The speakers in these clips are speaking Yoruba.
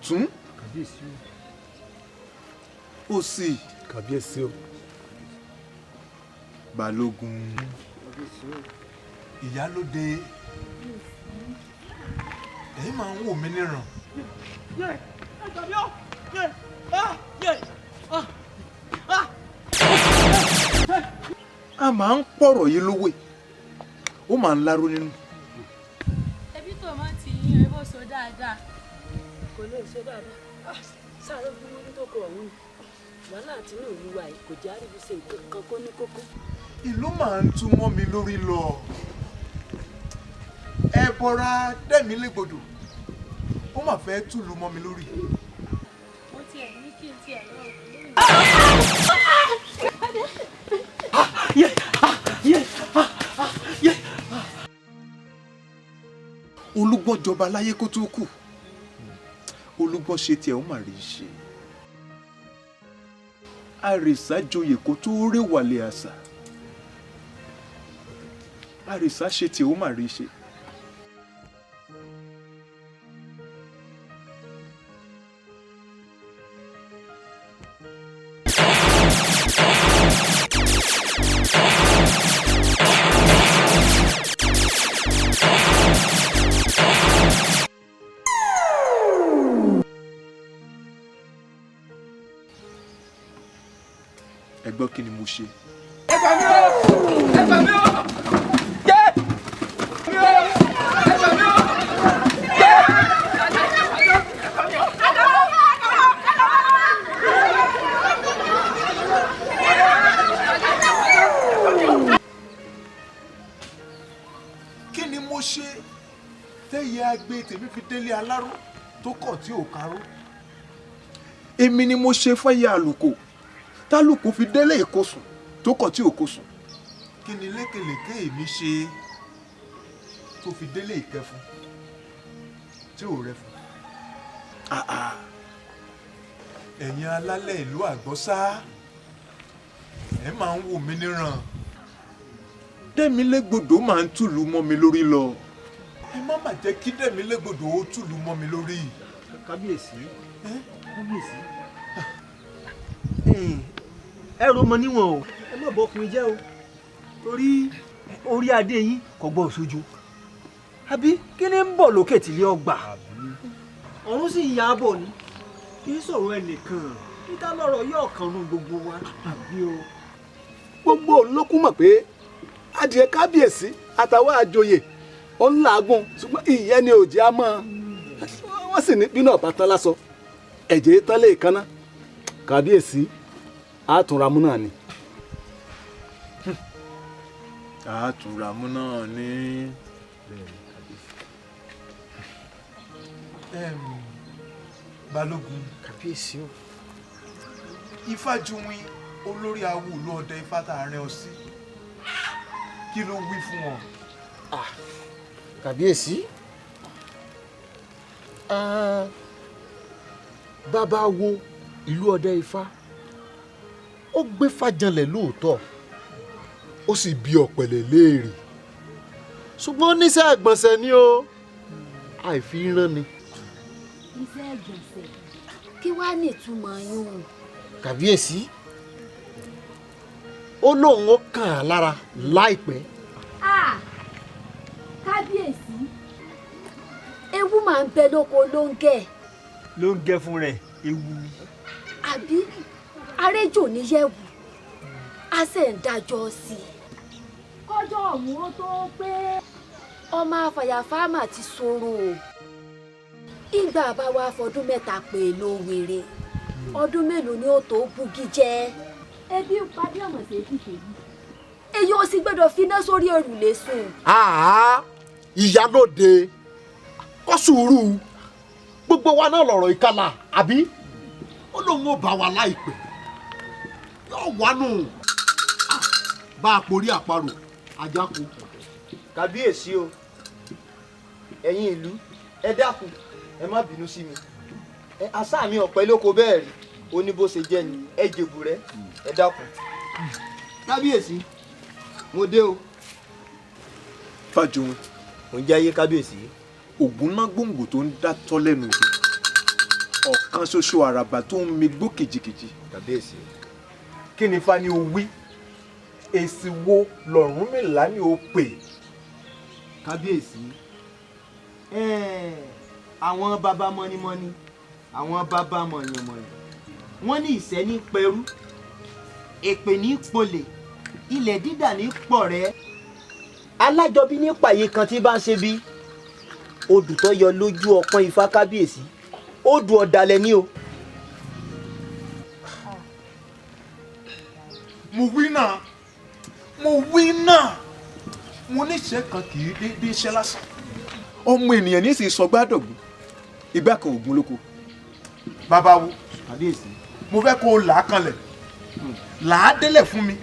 ọ̀tún òsì kábíyèsí o. balógun ìyálóde èyí máa ń wò mí níran. a máa ń pọ̀rọ̀ yìí lówè ó máa ń láró nínú. ẹbí tòmátì yín ẹ bó so dáadáa. kò lè ṣe dáadáa sáré burú ní tó kọ ọ̀hún wàhálà àti ní òwúwa yìí kò já ríbi ṣe nǹkan kó ní kókó. ìlú máa ń tú mọ́ mi lórí lọ ẹ bọra dẹ́mi légbodò ó mà fẹ́ túlù mọ́ mi lórí. mo tiẹ̀ ní kí n tiẹ̀ lọ. olúgbọ́n jọba láyé kó tó kù olúgbọ́n ṣe tiẹ̀ ó mà rí i ṣe àrèsà joyè kó tó réwàlẹ̀ àṣà àrèsà ṣe tiẹ̀ ó mà rí i ṣe. ẹ gbọ́ kí ni mo ṣe. ẹ gbà mí o ẹ gbà mí o jẹ́ mi o ẹ gbà mí o kí ni mo ṣe tẹ́yẹ agbe tèmi fi délé aláró tó kọ̀ tí ò káró. èmi ni mo ṣe fẹ́yẹ àlùkò tálùkù fi délé ìkosùn tó kọ̀ tí ò kosùn. kí ni lékelèké èmi ṣe tó fi délé ìkẹfun tí ò rẹfun. ẹ̀yin alálẹ̀ ìlú àgbọ́sá ẹ máa ń wò mí níran dẹ́milégbodò máa ń tùlù mọ́ mi lórí lọ ẹ má mà jẹ́ kí dẹ́milégbodò ó tùlù mọ́ mi lórí. kábíyèsí kábíyèsí ẹ rò mọ níwọ̀n o ẹ má bọ ọkùnrin jẹ́ o torí orí adé yín kò gbọ́ sójú àbí kí ni ń bọ̀ lókè tìlẹ̀ ọgbà ọ̀run sì ń ya bọ̀ ni kì í sọ̀rọ̀ ẹnìkan níta lọ́rọ̀ yóò kànnú gbogbo wa àbí o. gbogbo olókùn mọ̀ pé adìẹ kábíyèsí àtàwọn àjòyè ó ń làágùn ṣùgbọ́n ìyẹn ni òjì á mọ́ wọ́n sì ní bínú ọ̀bá tán lásọ ẹ̀jẹ̀ tán lè kanná kábíyèsí àtúnramú náà ni. àtúnramú náà ni. balógun kábíyèsí o. Ifájúwìn olórí awo ìlú ọdẹ ifá tá a rán ọ sí kí ló wí fún wọn. kábíyèsí bàbá wo ìlú ọdẹ ifá ó gbé fàjànlẹ̀ lóòótọ́ ó sì bí ọ̀pẹ̀lẹ̀ léèrè ṣùgbọ́n oníṣẹ́ àgbọ̀nsẹ̀ ni ó àìfi rán ni. iṣẹ́ ìgbọ̀nsẹ̀ kí wàá nìtumọ̀ yún. kábíyèsí ó lóun ó kàn án lára láìpẹ́. kábíyèsí ewu máa ń bẹ lóko lóńgẹ̀. lóńgẹ̀ fún rẹ̀ ewu. àbí arẹ́jò níyẹ̀wò a sì ń dájọ́ sí i. kọjọ́ ọ̀hún ó tó pé ọmọ àfàyàfáàmà ti sọ̀rọ̀ o. ìgbà bá wa fọdún mẹ́ta pé ló wéré ọdún mélòó ni ó tó bugi jẹ́. ebi ń padì ọ̀mọ̀ sí èkìtì yìí. èyí ò sì gbọ́dọ̀ finá sórí òrùlé sùn. ìyálóde kọ́ sùúrù gbogbo wa náà lọ̀rọ̀ ìkàlà àbí ó lóun ó bá wa láìpẹ́ yóò wá nù bá a porí àparò ajá kú. kábíyèsí o ẹ̀yin ìlú ẹ dákun ẹ má bínú sí mi àṣà mi ọ̀pẹ lóko bẹ́ẹ̀ rí ó ní bó ṣe jẹ́ ni ẹ jèbù rẹ ẹ dákun. kábíyèsí mo dé o. Fájúwìn mo ń jẹ́ ayé kábíyèsí. ògún ná gbòǹgbò tó ń dá tọ́ lẹ́nu ìlú ọ̀kan ṣoṣo àràbà tó ń mi gbó kìjìkìjì. kábíyèsí. kí ni Ifá ni o wí èsì wo l'Ọ̀rúnmìlà ni o pè. kábíyèsí àwọn bàbá mọ́nímọ́ní àwọn bàbá mọ̀yànmọ̀yàn wọ́n ní ìṣẹ́ ní pẹ̀rú èpè ní polè ilẹ̀ dídà ní pọ̀rẹ́ alájọbí ní pààyè kan tí bá ń ṣe bí odù tó yọ lójú ọpọ́n Ifá kábíyèsí odù ọ̀dàlẹ̀ ni o. mo wí náà mo níṣẹ́ kan kì í déédéé ṣẹ́ lásán ọmọ ènìyàn ní sì sọgbádọ̀gbù ìgbà kan ògùn lóko. bàbá wo kábíyèsí mo fẹ́ kó o là á kanlẹ̀ là á délẹ̀ fún mi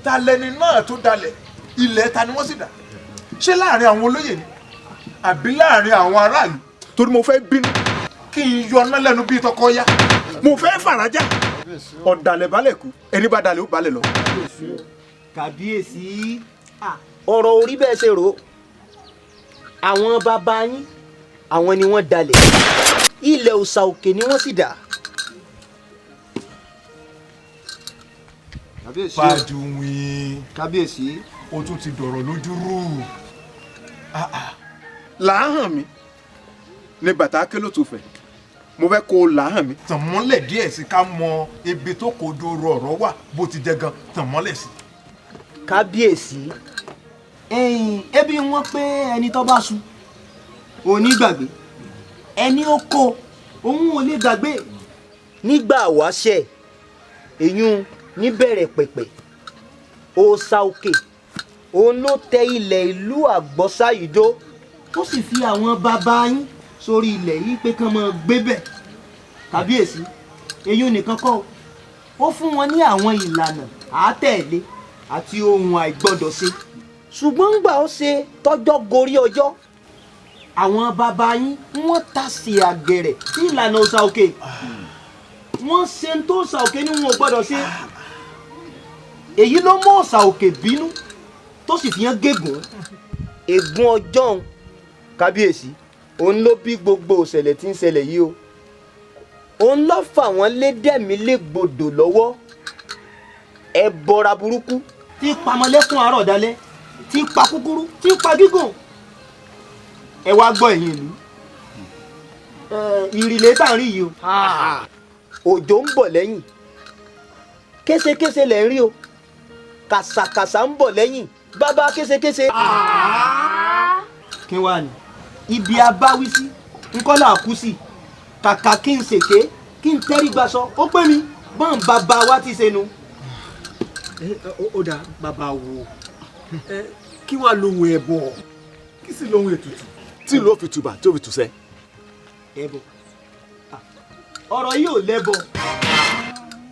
ta lẹni náà tó dalẹ̀ ilẹ̀ ta ni wọ́n sì dà ṣé láàrin àwọn olóyè ni àbí láàrin àwọn aráàlú torí mo fẹ́ bínú kí n yọná lẹ́nu bíi tọkọ yá mo fẹ́ fàrájà ọ̀dàlẹ̀ balẹ̀ kú ẹni bá dalẹ̀ ó balẹ̀ lọ. kábíyèsí ọ̀rọ̀ orí bẹ́ẹ̀ ṣe rò ó àwọn bàbá yín àwọn ni wọ́n dalẹ̀ ilẹ̀ òòṣà òkè ni wọ́n sì dà. kábíyèsí Fàdùwìn kábíyèsí o tún ti dọ̀rọ̀ lójú rú làáhàn mi ní bàtà kélòtò fẹ̀ mo fẹ́ kó o làáhàn mi tàn mọ́lẹ̀ díẹ̀ sí ká mọ ibi tó kò dòrò ọ̀rọ̀ wà bó ti jẹ gan tàn mọ́lẹ̀ sí. kábíyèsí ebi wọn pé ẹni tó bá sùn òní gbàgbé ẹni ó kó òun ò lè gbàgbé nígbà wáṣẹ èyún níbẹ̀rẹ̀ pẹ̀pẹ̀ òòṣà òkè òun ló tẹ ilẹ̀ ìlú àgbọ́sáyìdó tó sì fi àwọn bàbá yín sórí ilẹ̀ yìí pé kán máa gbé bẹ̀ kábíyèsí èyún nìkan kọ́ ó fún wọn ní àwọn ìlànà àátẹ̀lé àti ohun àìgbọ́dọ̀ ṣe ṣùgbọ́n ńgbà ó ṣe tọ́jọ́ gorí ọjọ́ àwọn bàbá yín wọ́n tasẹ̀ àgẹ̀rẹ̀ sí ìlànà òòṣà òkè wọ́n ṣe ń tó òòṣà òkè ní wọn ò gbọ́dọ̀ ṣe èyí ló mú òòṣà òkè bínú tó sì fi hàn gégùn ègún ọjọ́ òun kábíyèsí òun ló bí gbogbo òṣẹ̀lẹ̀ tí ń ṣẹlẹ̀ yìí o òun ló fà wọ́n lé dẹ̀mí légbodò lọ́wọ́ ẹbọra burúkú tí pamọ́lẹ́kùn àárọ̀ dalẹ́ tí pa kúkúrú tí pa gígùn ẹ wá gbọ́ ẹ̀yin ìlú ìrìlẹ̀ tá à ń rí yìí o òjò ń bọ̀ lẹ́yìn késekése lẹ̀ ń rí o kàsàkàsà ń bọ̀ lẹ́yìn bàbá késekése. kí wàá ní ibi abáwí sí ńkọ́ là kú sí kàkà kí n ṣèké kí n tẹ́rí gbaṣọ ó pè mí bọ́n bàbá wa ti ṣe nu. ó dà bàbá wo kí wàá lóhun ẹbọ kí sì lóhun ètùtù tí ló fi tùbà tí ó fi tùsẹ́. ẹbọ ọ̀rọ̀ yìí ò lẹ́bọ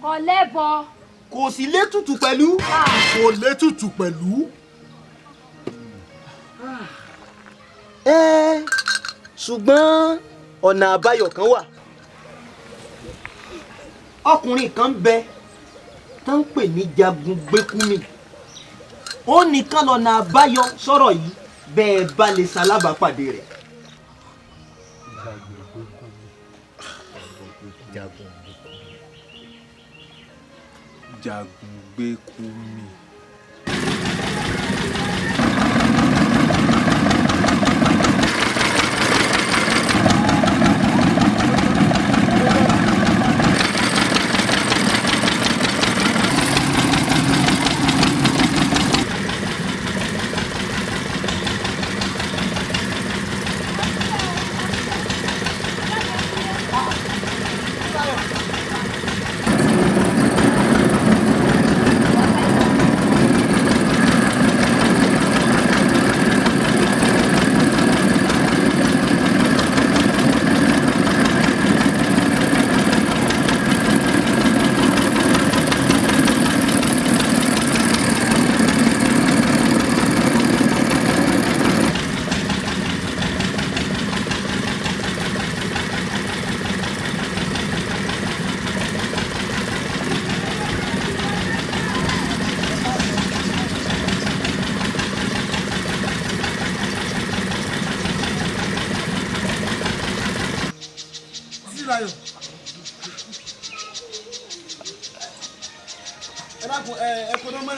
kò lẹ́bọ. kò sí létùtù pẹ̀lú. kò létùtù pẹ̀lú. ṣùgbọ́n ọ̀nà àbáyọ kan wà ọkùnrin kan ń bẹ tó ń pè ní Jagun Gbékúmì ó nìkan lọ́nà àbáyọ sọ̀rọ̀ yìí bẹ́ẹ̀ bá lè ṣalábàápàdé rẹ̀. Jagun Gbékúmì.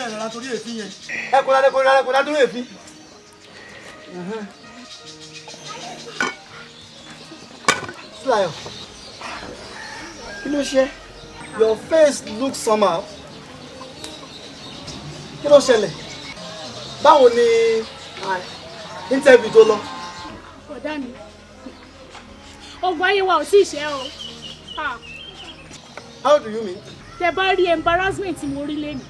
rẹ̀ lọ́la torí èéfín yẹn. ẹ kò dáa torí èéfín. Síláyọ̀, kí ló ṣe? Your face looks somehow. Kí ló ṣẹlẹ̀? Báwo ni interview tó lọ? Ọ̀dà mi ogun ayé wa ò tí ì ṣe o. How do you mean? Tẹ bá rí embarrassment tí mo rí lẹ́nu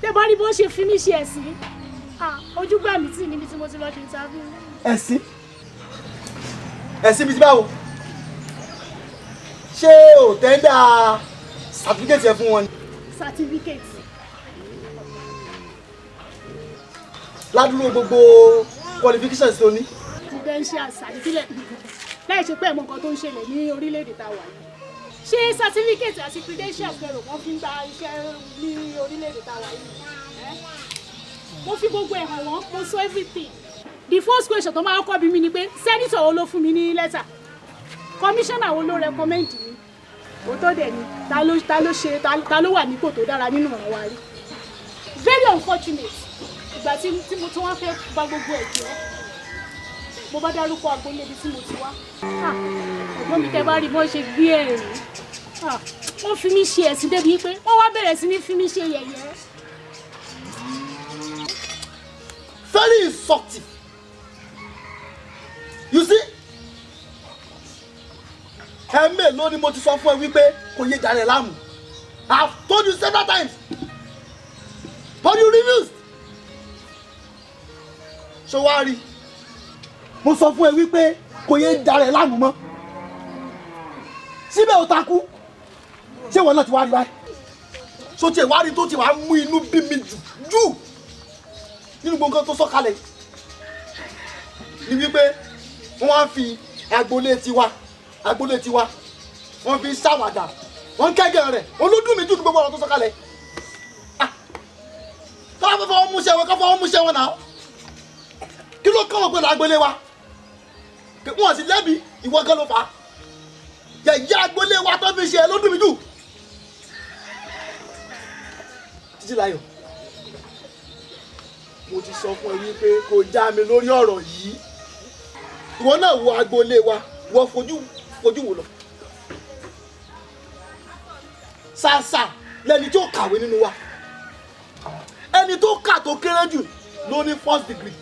tẹ bá rí bó ṣe fi mí ṣe ẹ̀sìn ojú gbà mí tì níbi tí mo ti lọ ṣe interview. Ẹ̀sìn bíi ti báwo? Ṣé o tẹ́ndà certificate yẹn fún wọn ni? Certificate. Ládùúgbò gbogbo qualifications tó ní. Credentials àdìsílẹ̀ láì ṣe pé ẹ̀mọ́ nǹkan tó ń ṣẹlẹ̀ ní orílẹ̀-èdè tá a wà yìí. Ṣé certificate àti credentials bẹ̀rù wọ́n fi ń gba iṣẹ́ ní orílẹ̀-èdè tá a wà yìí? Mo fi gbogbo ẹ̀ hàn wọ́n, mo sọ everything. The first question tó máa kọ́ bí mi ni pé senator wo ló fún mi ní lẹ́tà? Commissioner wo ló recommend mi? Òótọ́ dẹ̀ ni ta ló wà nípò tó dára nínú ọ̀rọ̀ wa rí? Very unfortunate. Ìgbà tí mo tún wá fẹ́ bà gbogbo ẹ̀ jẹ́ mo bá dárúkọ agboolé ibi tí mo ti wá. Ẹ̀gbọ́n mi tẹ́ bá rí bọ́n ṣe gbé ẹ̀rín wọ́n fi mí ṣe ẹ̀sìn débi pé wọ́n wá bẹ̀rẹ̀ sí ní fi mí ṣe yẹ̀yẹ́. Very insulting. You see? Mélòó ni mo ti sọ fún ẹ wípé kò yé jà rẹ̀ láàmú. I have told you several times. But you refused. Ṣé wàá rí? Mo sọ fún ẹ wípé kò yé jà rẹ̀ láàmú mọ́. Síbẹ̀ ó takú. Ṣé wọn náà ti wá rí báyìí? So tiẹ̀ wá rí tó ti wá mú inú bí mi jù nínú gbogbo nǹkan tó sọ kalẹ̀ ni wípé wọ́n wá ń fi agboolé tiwa wọ́n fi ṣàwàdà wọ́n kẹ́gàn rẹ̀ olódùn mi jù ní gbogbo ọ̀rọ̀ tó sọ kalẹ̀ káwọn fẹ́ fọwọ́ múṣẹ́ wọn náà kí ló kọ́ wọn pẹ̀lú agboolé wa wọn sì lẹ́bi ìwọ gan ló fà á yẹ̀yẹ́ agboolé wa tó fi ṣe olódùn mi jù Títílayọ̀ mo ti sọ fún ẹ wípé kò já mi lórí ọ̀rọ̀ yìí ìwọ náà wo agboolé wa wọ́n fojú wò lọ ṣàṣà lẹni tó kàwé nínú wa ẹni tó kà tó kéré jù ló ní first degree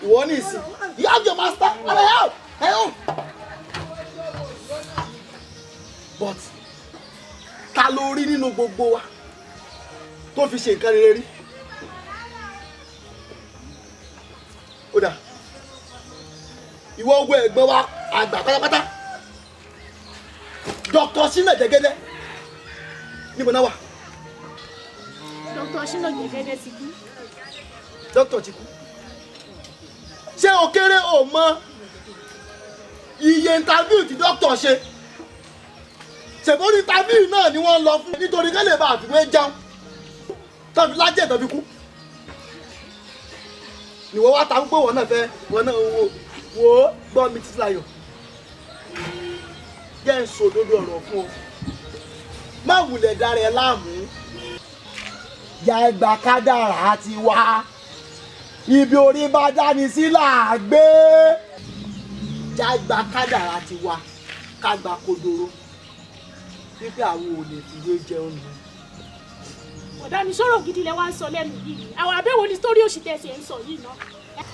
ìwọ ní ìsìn you have your master and I have but ta ló rí nínú gbogbo wa tó fi ṣe nǹkan rere rí. Ó dà ìwọ ogun ẹ̀gbọ́n wa àgbà pátápátá Dr. Shina Jegede níbo náà wà. Dr. Shina Jegede ti kú. Dókítà ti kú. Ṣé o kéré o mọ iye interview tí dókítà ṣe? Ṣèbórí interview náà ni wọ́n lọ fún nítorí kẹ́lẹ́ bá àfiwé jẹun tàbí lájẹ̀ tàbí kú. Ìwọ wá ta pé wọn náà fẹ́ wọn náà wo gbọ́ mi Títílayọ̀ jẹ́ ń sòdodo ọ̀rọ̀ fún ọ má wulẹ̀ dára ẹ láàmú ya ẹgbà kádàrá ti wá ibi orí bá dání sí là á gbé já ẹgbà kádàrá ti wá ká gba kodoro wípé àwọn ò lè fìwé jẹun nù. Ọ̀dà mi sọ̀rọ̀ gidi lẹ wá ń sọ lẹ́nu yìí àwọn àbẹ̀wò ni sítórì òṣì tẹ̀sí ẹ̀ ń sọ yìí náà.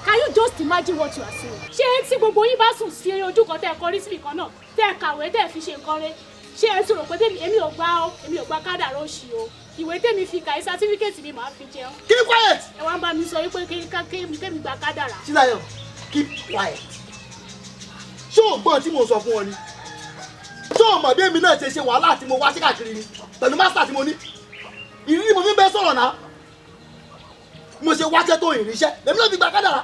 Can you just imagine what you are saying? Ṣé tí gbogbo yín bá sùn sí ojú kan tẹ́ ẹ kọrí síbì kan náà tẹ́ ẹ kàwé tẹ́ ẹ fi ṣe nǹkan rẹ ṣé ẹ sọ̀rọ̀ pé èmi ò gba kádàrá òṣì o ìwé tèmi fi kàí sátífíkẹ́tì mi máa fi jẹun. Keep quiet. Ẹ wá ń bá mi sọ wípé kémi gba kádàrá. Títílayọ̀ keep quiet. Ṣé o gbọ́ tí mo sọ fún ọ ni? Ṣé o mọ̀ bí èmi náà ṣe wàhálà tí mo wá sí káàkiri ni pẹ̀lú mástà tí mo ní? Ìrírí mo fi ń bẹ sọ̀rọ̀ náà. Mo ṣe wáṣẹ́ tó ìrìnsẹ́ èmi náà fi gba kádàrá.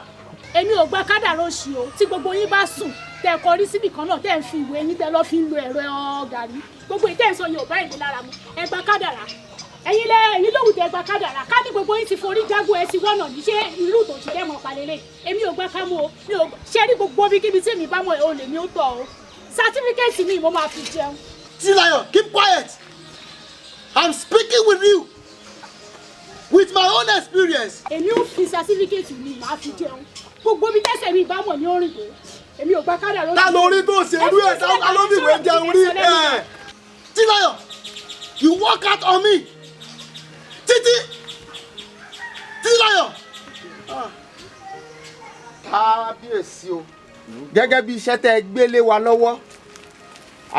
Èmi ò gba kádàrá òṣì o tí gbogbo yín bá sùn tẹ́ ẹ kọrí síbì kan náà tẹ́ ẹ fi ìwé yín tẹ́ lọ fi ń lo ẹ̀rọ gàrí gbogbo ìtẹ́sọ yóò bá ìdí lára mu ẹ gba kádàrá ẹ̀yin lóhùn tẹ́ gba kádàrá ká ní gbogbo yín ti forí jágó ẹ ti wọ́nà ní ṣé irú tó ti dẹ́mọ̀ palẹ̀lẹ̀ èmi ò gbá kámú o mi ò ṣe rí gbogbo bí kíbi tí èmi bá mọ̀ ẹ̀ ò lè mi ó tọ̀ o sátífíkẹ́tì mi mo máa fi jẹun. Títílayọ̀ keep quiet. I'm speaking with you with my own experience. èmi ò fi certificate mi máa fi jẹun gbogbo bí tẹ́sẹ̀ mi bá mọ̀ ní orin dé èmi ò gba kádà lórí. ta lórí tó ṣerú ẹ̀ ta ló fi ìwé jẹun rí ẹ̀. Tílayọ̀, you walk out on me. Títí Tílayọ̀. Kábíyèsí o. gẹ́gẹ́ bí iṣẹ́ tẹ́ ẹ gbélé wa lọ́wọ́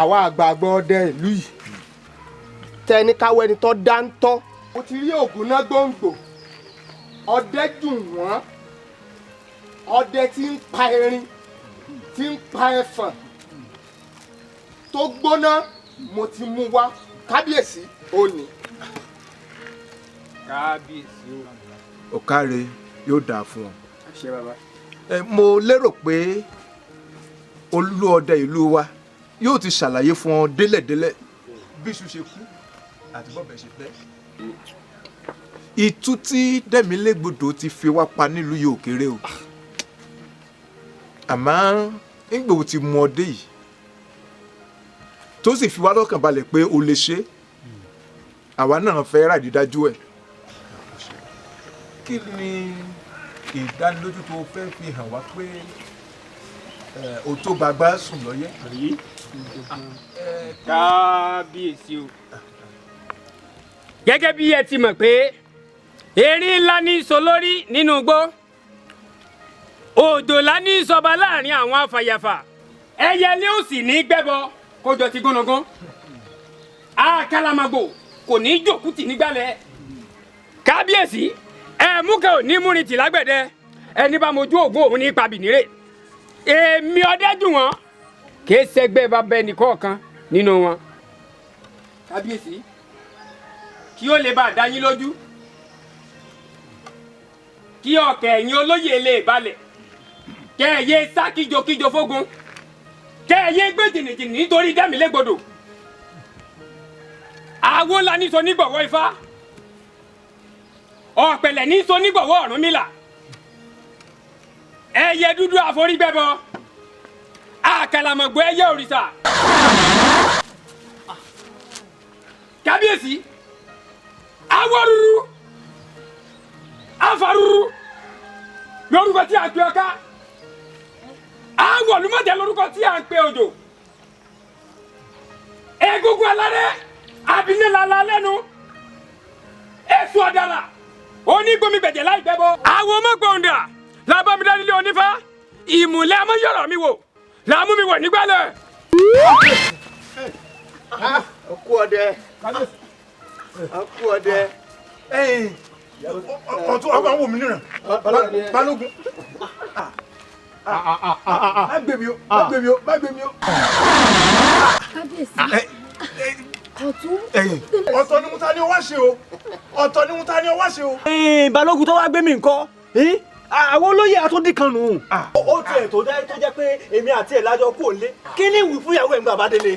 àwa àgbààgbà ọdẹ ìlú yìí tẹ́ ẹ ní káwọ́ ẹni tó dáńtọ́. mo ti rí ògùn náà gbòǹgbò ọdẹ dùn wọ́n ọdẹ tí ń pa erin tí ń pa ẹfọ̀n tó gbóná mo ti mú wá kábíyèsí òní. kábíyèsí o. ọ̀káre yóò dáa fún ọ. ṣé bàbá. mo lérò pé olú ọdẹ ìlú wa yóò ti ṣàlàyé fún ọ délẹ̀délẹ̀ bí iṣu ṣe kú àti bọ́bẹ̀ ṣe pẹ́. ìtú tí Dẹ́milégbodò ti fi wá pa nílùú yìí ò kéré o àmọ́ nígbà wo ti mú ọdẹ yìí tó sì fi wá lọ́kàn balẹ̀ pé o lè ṣe àwa náà fẹ́ ràdídájú ẹ̀. kí ni ìdánilójú tó fẹ́ fi hàn wá pé o tó gbàgbá sùn lọ́yẹ́. kábíyèsí o. gẹ́gẹ́ bí ẹ ti mọ̀ pé erin ńlá ní sọ lórí nínú igbó òjòlá ní sọba láàrin àwọn afàyàfà ẹyẹlé ò sì ní gbẹ́bọ kójọ ti gúnugún àkàlàmàgbò kò ní jòkútì nígbàlẹ̀ kábíyèsí ẹ̀múkẹ́ ò ní múrin tì lágbẹ̀dẹ ẹni bá mojú ògún òun ní ipa bìnírè èmi ọdẹ́jù wọn kì í ṣẹgbẹ́ bàbá ẹnìkọ̀ọ̀kan nínú wọn. kábíyèsí kí ó lè bá a dá yín lójú kí ọkẹ́ ẹ̀yin olóyè lè balẹ̀ kẹ́ ẹ yé sá kíjokíjo fógun kẹ́ ẹ yé gbé jìnnìjìnnì nítorí Dẹ́milégbodò àwo ńlá ní sọ nígbọ̀wọ́ Ifá ọ̀pẹ̀lẹ̀ ní sọ nígbọ̀wọ́ Ọ̀rúnmìlà ẹyẹ dúdú àforígbẹ́bọ àkàlàmọ̀gbọ́ ẹyẹ òrìṣà. kábíyèsí awọ́rúurú afarúurú lórúkọ tí a ń pè ọká awọ̀lúmọ̀jẹ̀ lórúkọ tí a ń pè òjò egungun alárẹ̀ abinilala lẹ́nu èso ọ̀dàrà onígbomi gbẹ̀jẹ̀ láì gbẹ́bọ. àwọn ọmọgbọ̀ndà làbámidá nílé onífá ìmùlẹ̀ amóyọ̀rọ̀ mi wò làmú mi wọ̀ nígbàlẹ̀. ọkú ọdẹ ọkú ọdẹ. ọtún ọba ń wò mí nìyẹn Balógun má gbé mi o má gbé mi o má gbé mi o. kábíyèsí ọ̀tún. ọ̀tọ̀ ni mo ta ni o wá ṣe o ọ̀tọ̀ ni mo ta ni o wá ṣe o. Balógun tó wá gbé mi nǹkan àwọn olóyè àtúndì kan nù. ó tiẹ̀ tó jẹ́ pé èmi àti ẹ̀ lájọ kú òlé kí ni ìwì fúnyàwó ẹ̀ ń gbà bá délé.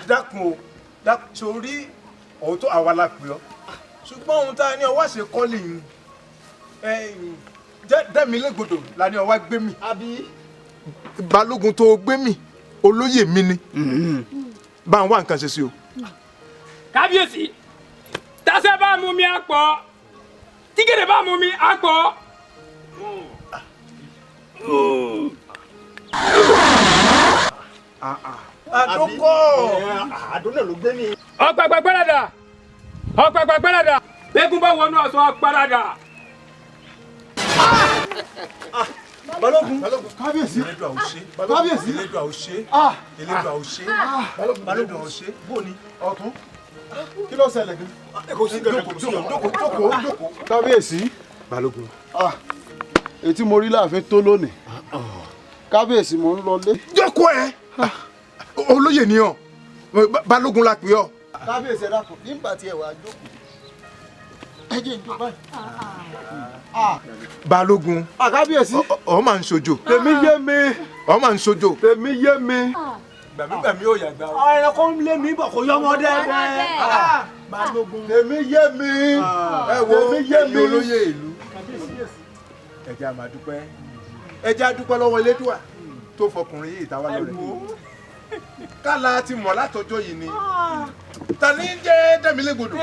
dákun o dákun sórí òótọ́ àwa la pè ọ́ ṣùgbọ́n ohun tá a ní ọ wá ṣe kọ́ lè yín Dẹ́milégbodò la ní ọ wá gbé mi. Balógun tó gbé mi olóyè mi ni bá ń wá nǹkan ṣe sí o. kábíyèsí tásẹ̀ bá mú mi àpọ̀ tígẹ̀dẹ̀ bá mú mi àpọ̀. àdókò àdónà ló gbé mi. ọ̀pẹ̀pẹ̀ gbẹ́rẹ̀dà ọ̀pẹ̀pẹ̀ gbẹ́rẹ̀dà bẹ́gùn bá wọnú aṣọ àpárádà. Balógun kábíyèsí Elédùà ò ṣe kábíyèsí Elédùà ò ṣe Elédùà ò ṣe Elédùà ò ṣe bó ni ọ̀tún kí ló ṣẹlẹ̀ gan. jókòó. kábíyèsí Balógun ètí mo rí láàfin tó lónìí kábíyèsí mo ń lọlé. jókòó ẹ olóyè ni ọ Balógun la pè ọ. kábíyèsí ẹ dákun nígbà tí ẹ wàá jókòó ẹ jẹ́ ìjọba báyìí. Balógun kábíyèsí ọ máa ń ṣojo tèmi yé mi ọ máa ń ṣojo. tèmi yé mi. gbàmígbàmí ò yà gbà o. ẹ̀rọ kan lé mi bọ̀ kó yọmọdé. Balógun tèmi yé mi. ẹ wo tèmi yé ẹ̀yin mi. olóyè ìlú ẹ jẹ́ a máa dúpẹ́ ẹ jẹ́ a dúpẹ́ lọ́wọ́ Elédùà tó fọkùnrin yìí táwa lọ rẹ̀. kálá ti mọ̀ látọjọ́ yìí ni ta ní jẹ́ Dẹ́milégbodò.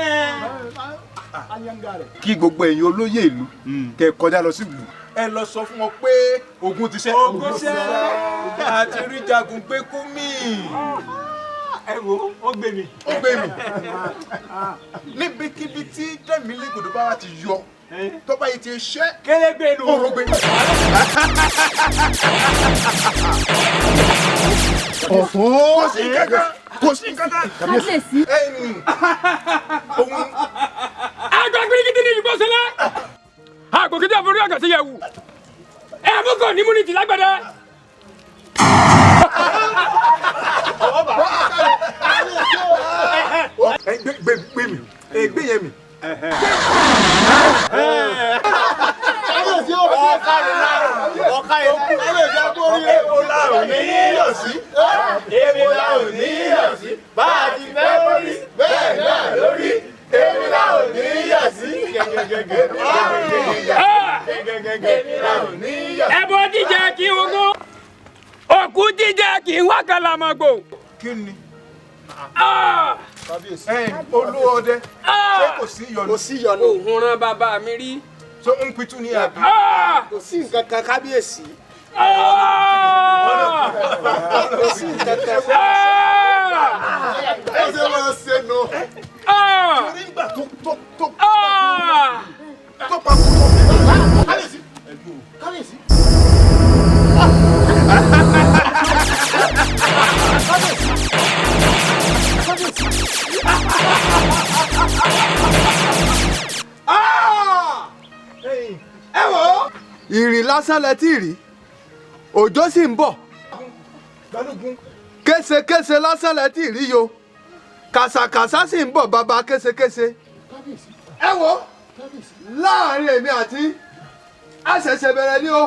Kí gbogbo ẹ̀yin olóyè ìlú kẹ́ kọjá lọ sí ìlú ẹ lọ sọ fún wọn pé ogun ti ṣẹ́. Ogun ṣẹ́. àti rí jagun gbé kú mí. ẹ wo ó gbé mi. ó gbé mi. níbikíbi tí Dẹ́milégbodò bá wà ti yọ tó bá yìí ti ṣẹ́. kélégbé nu. oró gbé. kò sí kankan. kò sí kankan. kábíyèsí. ohun àgbà kirikiti ní ìbọn sílẹ̀ àgbò kìtì àforí àgbà sí yẹ̀wù ẹ̀ mú kò ní múnitì lágbẹ̀dẹ. gbé mi gbé yẹn mi. bá a ti fẹ́ lórí bẹ́ẹ̀ náà lórí èmi là ò ní yà sí. ẹbọ jíjẹ kí n wọgbó òkú jíjẹ kí n wá kàlàmọ̀gbò. kí ni olúọdẹ ṣé kò sí ìyọnu. kò sí ìyọnu. òun rán bàbá mi rí. tó ń pitú ní àbí. kò sí nǹkan kan kábíyèsí. kò sí nǹkan kan. ẹ ṣe máa ṣe nù. torí ìgbà tó papọ̀. kábíyèsí. kábíyèsí. ẹ wò ìrì lásán lẹ tí rí òjò sì ń bọ̀ késekése lásán lẹ tí rí yo kàsàkàsà sì ń bọ̀ bàbá késekése ẹ wò láàrin èmi àti àṣẹ̀ṣẹ̀ bẹ̀rẹ̀ ni o.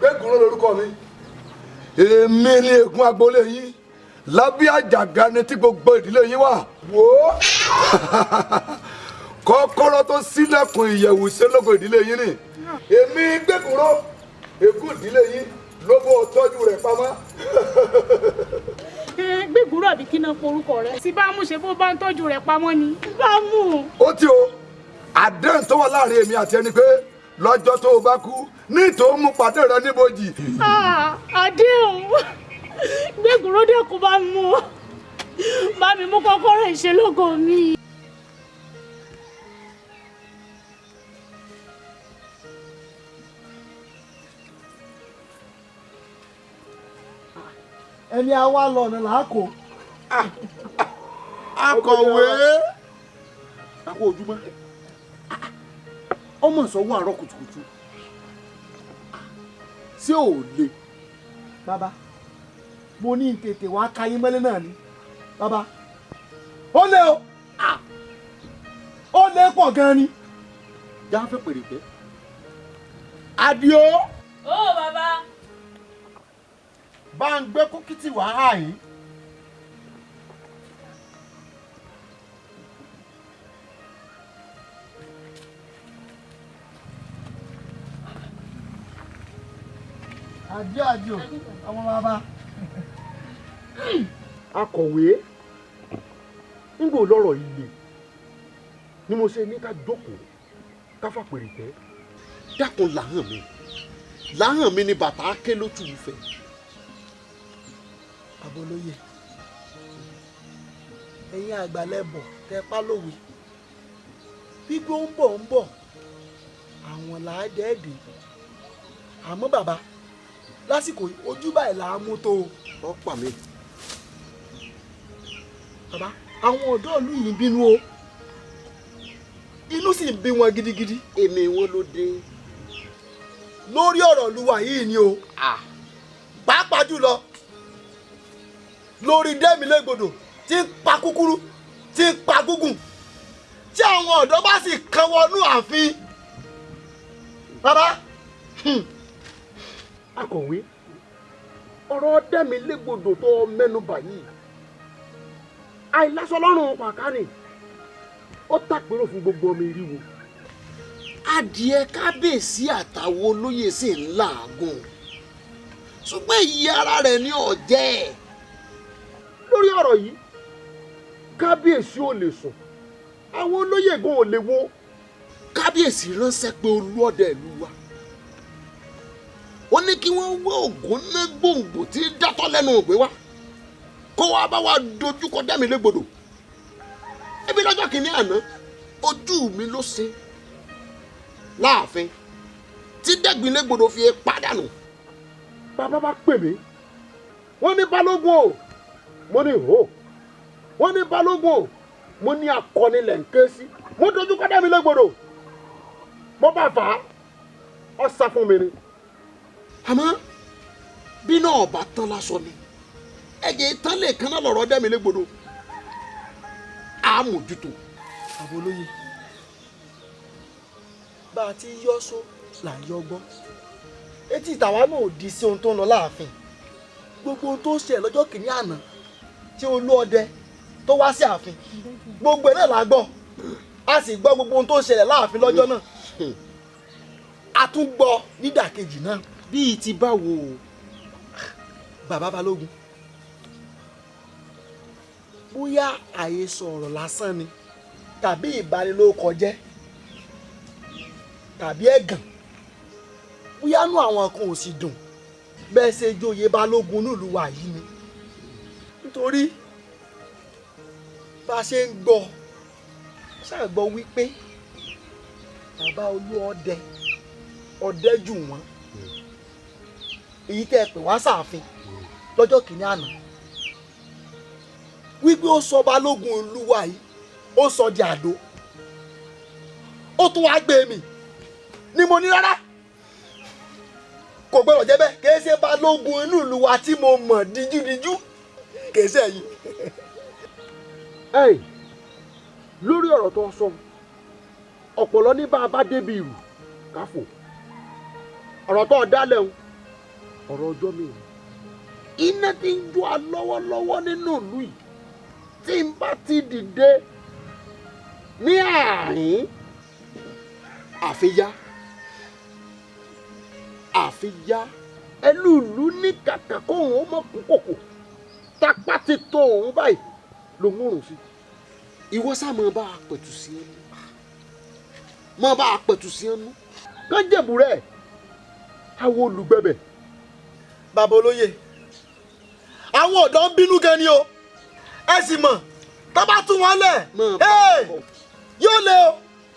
Gbẹ́gùnrán lorúkọ mi èmi ni ègún agboolé yín lábẹ́ àjàgà ni tí gbogbo ìdílé yín wà wò ó kọ́kọ́rọ́ tó ṣílẹ̀kùn ìyẹ̀wù ìṣelógo ìdílé yín ni èmi Gbẹ́gùnrán ègún ìdílé yín ló bó tọ́jú rẹ̀ pamọ́. Gbẹ́gùnrán àbí kí náà porúkọ rẹ̀ tí bá mú ṣe bó bá ń tọ́jú rẹ̀ pamọ́ ni bá mú. ó ti o àdéhùn tó wà láàrin èmi àti ẹni pé lọ́jọ́ tó o bá kú nítorí mú pàdé rẹ níbojì. àdéhùn Gbẹ́gùnrán dẹ́kun bá mú bá mi mú kọ́kọ́rọ́ ìṣelógo mi. ẹni àwa lọ̀nà làákò. akọ̀wé. àkó ojúmọ́ ọmọ ìsọwọ́ àárọ̀ kùtùkùtù sí ò le. bàbá mo ní tètè wá káyín mọ́lẹ̀ náà ni bàbá ó lé o ó lé pọ̀ gan ni. já fẹ́ pèrè pẹ́. Àdìó ó bàbá. bá ń gbé kókìtì wá àyín. Àdìó ọmọ bàbá. akọ̀wé nígbà olórọ̀ ilé ni mo ṣe ní ká jókòó ká fàpèrè tẹ́ dákun làhàn mi ni bàtà ké ló tù ú fẹ́. Abolóye ẹ̀yin àgbàlẹ̀bọ̀ tẹ pálówe gbígbó ń bọ̀ àwọn làádẹ́ẹ̀dẹ́ àmọ́ bàbá lásìkò ojú báyìí là á mú tó o. ọ pa mi. bàbá àwọn ọ̀dọ́ ìlú yìí ń bínú o inú sì ń bí wọn gidigidi. èmi wọn ló dé. lórí ọ̀rọ̀ luwa yìí ni o pàápàá jùlọ lórí Dẹ́milégbodò tí ń pa kúkúrú tí ń pa gúngùn tí àwọn ọ̀dọ́ bá sì kan wọnú ààfin bàbá. Akọ̀wé, ọ̀rọ̀ Dẹ́milégbodò tó mẹ́nu bà yìí àìlásọ lọ́rùn pàkánì ó tàpérò fún gbogbo ọmọ ìrìwò. Adìẹ kábíyèsí àtàwọn olóyè sì ń làágùn ṣùgbọ́n èyí ara rẹ̀ ní ọ̀jẹ́. Lórí ọ̀rọ̀ yìí kábíyèsí ò lè sùn àwọn olóyè gan ò lè wo. Kábíyèsí ránṣẹ́ pé olúọdẹ ìlú wa ó ní kí wọ́n wá ògùn ná gbòǹgbò tí dátọ́ lẹ́nu ògbé wá kó wá bá wa dojúkọ Dẹ́milégbodò. Ebi lọ́jọ́ kìíní àná ojú mi ló ṣe láàfin tí Dẹ́milégbodò fi pàdánù. Bàbá bá pè mí wọ́n ní balógun o mo ní hó wọ́n ní balógun o mo ní akọni lẹ̀ ń ké sí mo dojúkọ Dẹ́milégbodò mo bá fà á ọ sá fún mi ni. Àmọ́ bí náà bá tán lásọ ni ẹ̀jẹ̀ tán lè kánná lọ̀rọ̀ Dẹ́milégbodò àmójútó. Àbólóyè bá a ti yọ́ só là ń yọ gbọ́ etí ìtàwa náà ò di sí ohun tó ń lọ láàfin gbogbo ohun tó ṣẹlẹ̀ lọ́jọ́ kìíní àná tí olúọdẹ tó wá sí ààfin gbogbo ẹ̀ náà là gbọ́ a sì gbọ́ gbogbo ohun tó ṣẹlẹ̀ láàfin lọ́jọ́ náà a tún gbọ́ nídàkejì náà. Bíi ti báwo? Bàbá Balógun bóyá àhesọ ọ̀rọ̀ lásán ni tàbí ìbanilórúkọjẹ́ tàbí ẹ̀gàn bóyá nú àwọn kan ò sì dùn bẹ́ẹ̀ ṣe joyè Balógun nílùú wa yìí ni nítorí bá a ṣe ń gbọ́ ṣàgbọ́ wípé bàbá Olúọdẹ Ọdẹ́jù wọn èyí tẹ́ ẹ pè wá sáàfin lọ́jọ́ kìíní àná wípé ó sọ Balógun ìlú wa yìí ó sọ di àdó ó tún wá gbé mi ni mo ní rárá kò gbọ́dọ̀ jẹ́ bẹ́ẹ̀ kìí ṣe Balógun inú ìlú wa tí mo mọ̀ díjúdíjú kìí ṣe yìí. Lórí ọ̀rọ̀ tó sọ ọ̀pọ̀lọ́ ní bá a bá débi ìrù káfò ọ̀rọ̀ tó dálẹ̀ ń ọ̀rọ̀ ọjọ́ mi iná ti ń jó a lọ́wọ́lọ́wọ́ nínú ìlú yìí tí n bá ti dìde ní àárín àfiyá ẹlúùlú ní kàkà kóhùn ó mọ̀ kú kòkò tapá ti tó òun báyìí lòun ò rùn sí. Ìwọ sá máa bá a pẹ̀tù sí ẹnu máa bá a pẹ̀tù sí ẹnu kán jẹ̀bù rẹ̀ àwọn olùgbẹ̀bẹ̀. Bàbá olóyè àwọn ọ̀dọ́ ń bínú gan ni o ẹ sì mọ̀ tó bá tún wọn lẹ̀ yóò lé o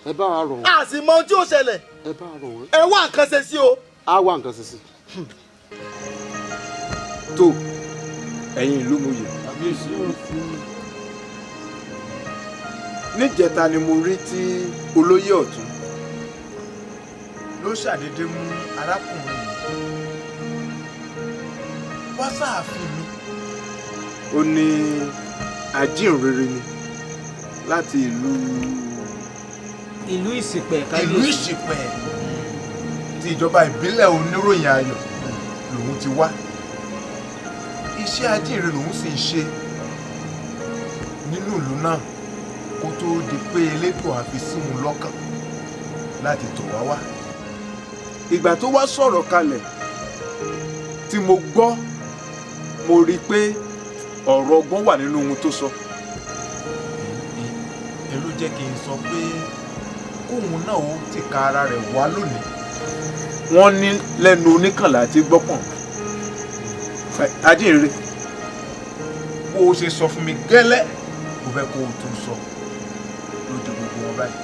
ẹ bá a rọ̀ wọ́n a sì mọ ohun tí ó ṣẹlẹ̀ ẹ bá a rọ̀ wọ́n ẹ wá nǹkan ṣe sí o. á wá nǹkan ṣe sí. tó ẹ̀yin ìlú mòye níjẹta ni mo rí tí olóyè ọ̀tún ló ṣàdédé mú arákùnrin yìí wá sáàfin mi. Ó ní ajínrere ni láti ìlú Ìsìpẹ̀ ìlú Ìsìpẹ̀ ti ìjọba ìbílẹ̀ oníròyìn ayọ̀ lòun ti wá. Iṣẹ́ ajínrere lòun sì ń ṣe nínú ìlú náà kó tó di pé elétò àfi sí wọn lọ́kàn láti tọ̀ wá wá. Ìgbà tó wá sọ̀rọ̀ kalẹ̀ tí mo gbọ́ mo rí i pé ọ̀rọ̀ ọgbọ́n wà nínú ohun tó sọ. Ẹ ló jẹ́ kí n sọ pé kóun náà ó ti ka ara rẹ̀ wá lónìí. Wọ́n ní lẹ́nu oníkànlá àti gbọ́pọ̀n. Ajínrere bó o ṣe sọ fún mi gẹ́lẹ́ mo fẹ́ kó o tún sọ lójú gbogbo wọn báyìí.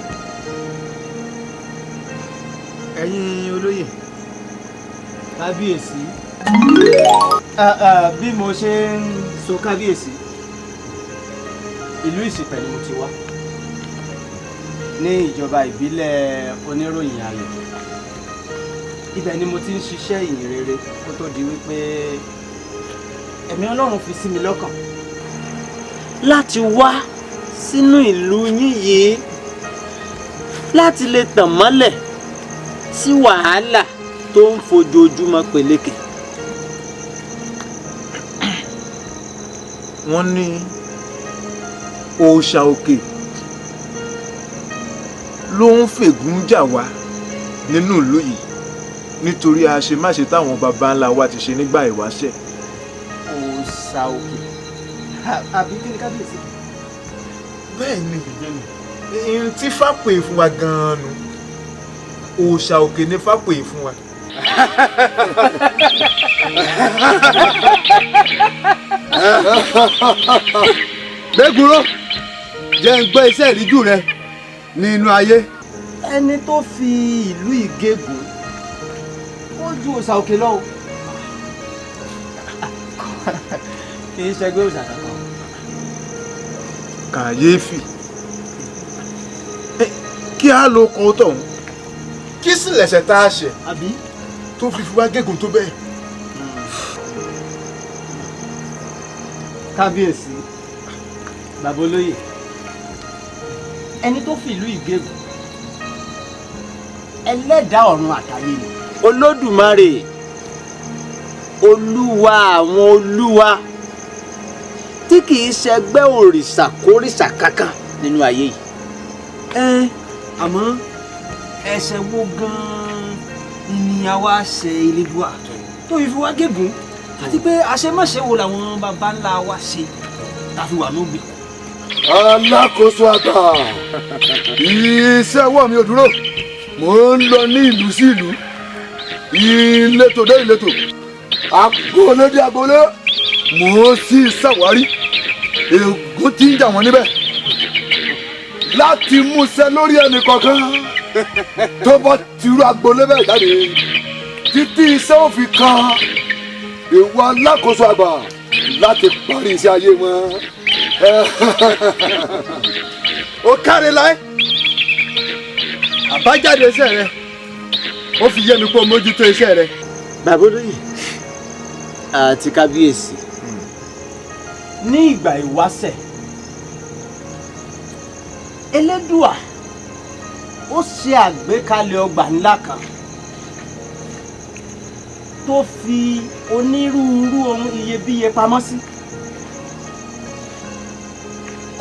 ẹ̀yin olóyè kábíyèsí bí mo ṣe ń sọ kábíyèsí ìlú Ìsìpẹ̀ ni mo ti wá ní ìjọba ìbílẹ̀ oníròyìn ayọ̀ ibẹ̀ ni mo ti ń ṣiṣẹ́ ìyìn rere kó tó di wípé ẹ̀mí Ọlọ́run fi sí mi lọ́kàn láti wá sínú ìlú yín yìí láti lè tàn mọ́lẹ̀ sí wàhálà tó ń fojoojúmọ́ peléke. wọ́n ní òòṣà òkè ló ń fègún jà wá nínú ìlú yìí nítorí àṣemáṣe táwọn baba ńlá wa ti ṣe nígbà ìwáṣẹ̀. òòṣà òkè àbí kí ni kábíyèsí. bẹ́ẹ̀ ni ihun tí fápè fún wa gan-an nu òòṣà òkè ní fápè fún wa. gbẹ́gúrò jẹ́ ń gbọ́ iṣẹ́ ìríjú rẹ nínú ayé. ẹni tó fi ìlú Ìgégun ó ju òòṣà òkè lọ o kì í ṣẹgbẹ́ òòṣà kankan. kàyéfì kí á lo kan tọ̀hún kí sì lẹ̀ṣẹ̀ tá a ṣẹ̀ àbí tó fi fi wá gégùn tó bẹ́ẹ̀. kábíyèsí bàbá olóyè ẹni tó fi ìlú Ìgégun ẹlẹ́dàá ọ̀run àtayé ni Olódùmarè olúwa àwọn olúwa tí kì í ṣẹgbẹ́ òrìṣà kórìṣà kankan nínú ayé yìí. àmọ́ ẹ̀ṣẹ̀ wo gan-an ni àwa ṣe Elédùà tó fi wá gégùn àti pé àṣemáṣe wo làwọn baba ńlá wa ṣe tàfi wà lóògbé. alákòóso àgbà iṣẹ́ ọwọ́ mi ò dúró mò ń lọ ní ìlú sí ìlú ìletò dé ìletò agboolé dé agboolé mò ń sì ṣàwárí ègún tí ń jà wọ́n níbẹ̀ láti múṣẹ lórí ẹnì kọ̀ọ̀kan tó bá tirú agboolé bẹ́ẹ̀ jáde títí iṣẹ́ ò fi kan ìwọ alákòóso àgbà láti parí iṣẹ́ ayé wọn. ó káre láì àbájáde iṣẹ́ rẹ ó fi yé mi pé o mójútó iṣẹ́ rẹ. bàbá olóyè àti kábíyèsí ní ìgbà ìwáṣẹ̀ Elédùà ó ṣe àgbékalẹ̀ ọgbà ńlá kan tó fi onírúurú ohun iyebíye pamọ́ sí.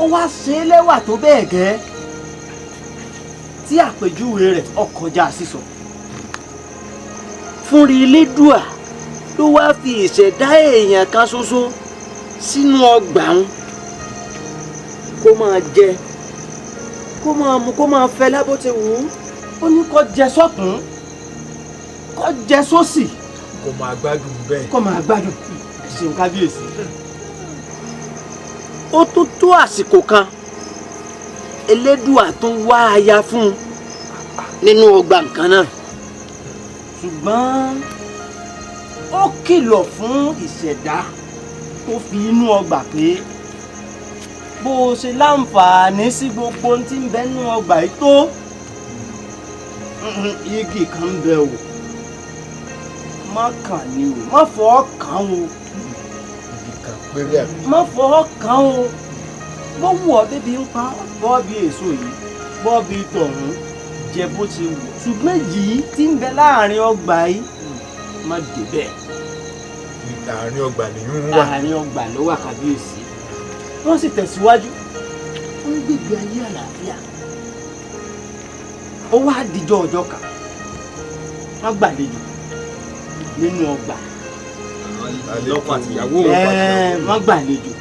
ó wá ṣe é lẹ́wà tó bẹ́ẹ̀ gẹ́ tí àpèjúwe rẹ̀ ó kọjá sísọ. fúnri Elédùà ló wá fi ìṣẹ̀dá èèyàn kan ṣoṣo sínú ọgbà ń kó máa jẹ kó máa mu kó máa fẹ́ lábó ti wù ú. ó ní kó jẹ sọ́tún kó jẹ sósì kó máa gbádùn bẹ́ẹ̀. kó máa gbádùn. ẹ ṣeun kábíyèsí. ó tún tó àsìkò kan Elédùà tún wá aya fún un nínú ọgbà nǹkan náà ṣùgbọ́n ó kìlọ̀ fún ìṣẹ̀dá tó fi inú ọgbà pé bó o ṣe láǹfààní sí gbogbo ohun tí ń bẹ nínú ọgbà yìí tó igi kan ń bẹ o má kàn ní o má fọwọ́ kàn o má fọwọ́ kàn o bó wù ọ́ débi ń pa bọ́ọ̀bì èso yìí bọ́ọ̀bì tọ̀hún jẹ bó ti wù ṣùgbọ́n yìí tí ń bẹ láàrin ọgbà yìí má débẹ̀. àárín ọgbà nìyún wà. àárín ọgbà ló wà kábíyèsí. wọ́n sì tẹ̀síwájú wọ́n ń gbègbè ayé àlàáfíà. ó wá dijọ́ ọjọ́ kan wọ́n gbàlejò nínú ọgbà. lọ́kọ àtìyàwó wọ́n gbàlejò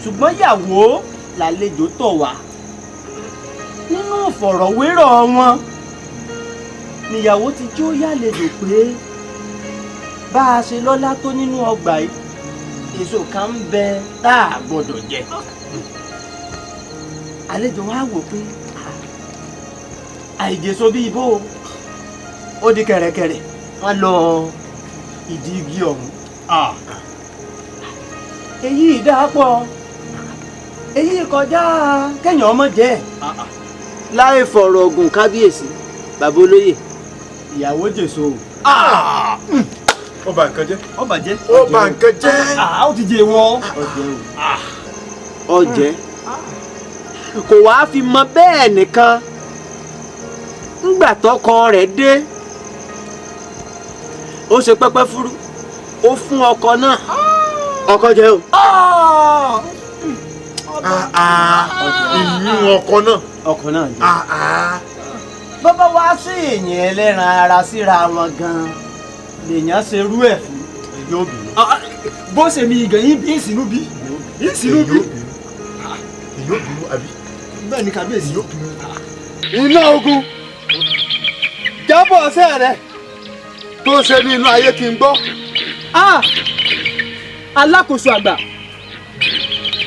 ṣùgbọ́n ìyàwó làlejò tọ̀ wá. nínú ìfọ̀rọ̀wérọ̀ wọn níyàwó ti jó yálejò pé bá a ṣe lọ́lá tó nínú ọgbà yìí èso kan ń bẹ tá a gbọ́dọ̀ jẹ. àlejò wa wò pé àìjèso bíi bó ó di kẹ̀rẹ̀kẹ̀rẹ̀ wọ́n lọ ìdí igi ọ̀hún. èyí ìdápọ̀ èyí kọjá kéèyàn ọmọ jẹ. láì fọ̀rọ̀ ọ̀gùn kábíyèsí bàbá olóyè ìyàwó jèso Ọba nǹkan jẹ́. ọba jẹ́. Ọba nǹkan jẹ́. ó ti jẹ wọ́n. ọjẹ́ kò wáá fi mọ bẹ́ẹ̀ nìkan ńgbà tọkọ rẹ̀ dé ó ṣe pẹ́pẹ́ fúrú ó fún ọkọ náà ọkọ jẹ́ o. Ìyún ọkọ náà. ọkọ náà jẹ́. bọ́bá wá sí èèyàn ẹlẹ́ran ara síra wọn gan-an lèèyàn ṣe rú ẹ̀ fún yóò bì í. bó ṣe mi ìgàn yín bí ìsìnú bí ìsìnú bí. Ìyó bínú àbí? bẹ́ẹ̀ ni kábíyèsí. Ìyó bínú. iná ogun jábọ̀ ọ̀sẹ̀ rẹ tó ṣe ní inú ayé kí n gbọ́. alákòóso àgbà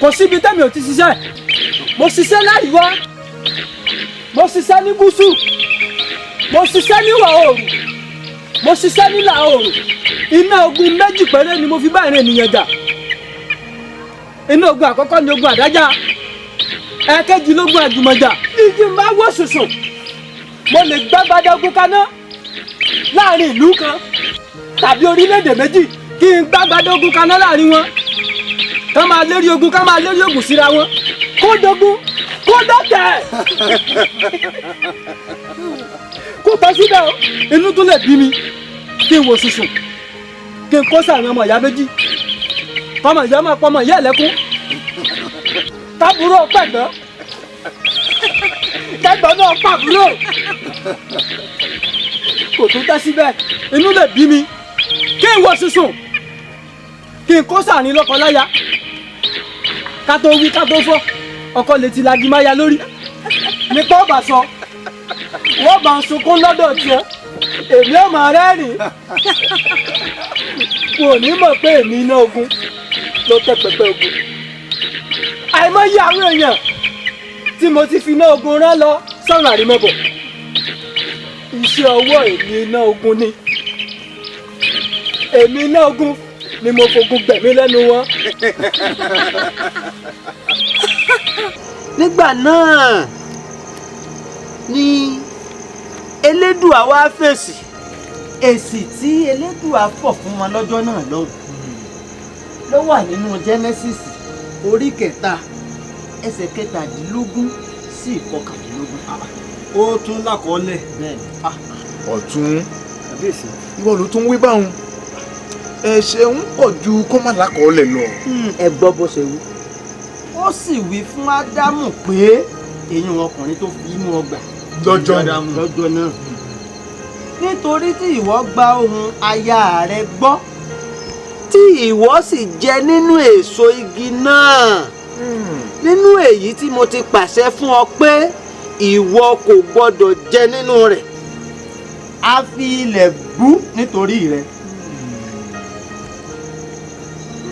kò síbi tẹ́mi ò ti ṣiṣẹ́ mo ṣiṣẹ́ láríwá mo ṣiṣẹ́ ní gúúsù mo ṣiṣẹ́ níwọ̀ oòrùn mo ṣiṣẹ́ nílà oòrùn iná ogun méjì péré ni mo fi bá ìrìn ènìyàn jà. iná ogun àkọ́kọ́ ni ogun àdájà ẹ̀ẹ̀kejì lógun àjùmọ̀jà. igi ń bá wọ́ sùsùn mo lè gbàgbádá ogun kaná láàrin ìlú kan tàbí orílẹ̀-èdè méjì kí n gbàgbádá ogun kaná láàrin wọn ká máa lérí ogun ká máa lérí ogun síra wọn kó dogun kó dọ̀tẹ̀. kó tọ́ síbẹ̀ o inú tún lè bí mi kí n wò sùsùn kí n kó sàrìn ọmọ ìyá méjì kọ́mọ ìyá máa pọ́mọ ìyá ẹ̀lẹ́kún tábúrò pẹ̀gbọ́n kẹgbọ́n náà pàbúrò kò tún tẹ́ síbẹ̀ inú lè bí mi kí n wò sùsùn kí n kó sàrìn lọ́kọláya ká tó wí ká tó fọ́ ọkọ lè ti lagi máya lórí ní tó bá sọ wọ́n bá ń sunkún lọ́dọ̀ tiẹ̀ èmi ò máa rẹ́rìn kò ní mọ̀ pé èmi iná ogun ló tẹ́ pẹpẹ ogun àìmọye àwọn èèyàn tí mo ti fi iná ogun rán lọ sọ́run àrímọ́bọ̀ iṣẹ́ ọwọ́ èmi iná ogun ni èmi iná ogun ni mo fogun gbẹ̀mí lẹ́nu wọn. nígbà náà ni elédùà wá fèsì èsì tí elédùà fọ̀ fún wọn lọ́jọ́ náà lọ́hùn ló wà nínú Genesis orí 3 ẹsẹ̀ 17 sí 21. ó tún lákọọ́lẹ̀. bẹ́ẹ̀ni. Ọ̀tún kábíyèsí. ìwọ ló tún wí báwọn ẹ̀ṣẹ̀ ń pọ̀ ju kọ́mọ̀lákọ̀ọ́lẹ̀ lọ. ẹ gbọ́ bó ṣe wí. ó sì wí fún Ádámù pé èyí ọkùnrin tó fi inú ọgbà lọ́jọ́ náà nítorí tí ìwọ gba ohùn aya rẹ gbọ́ tí ìwọ sì jẹ nínú èso igi náà nínú èyí tí mo ti pàṣẹ fún ọ pé ìwọ kò gbọdọ̀ jẹ nínú rẹ̀ a fi ilẹ̀ bú nítorí rẹ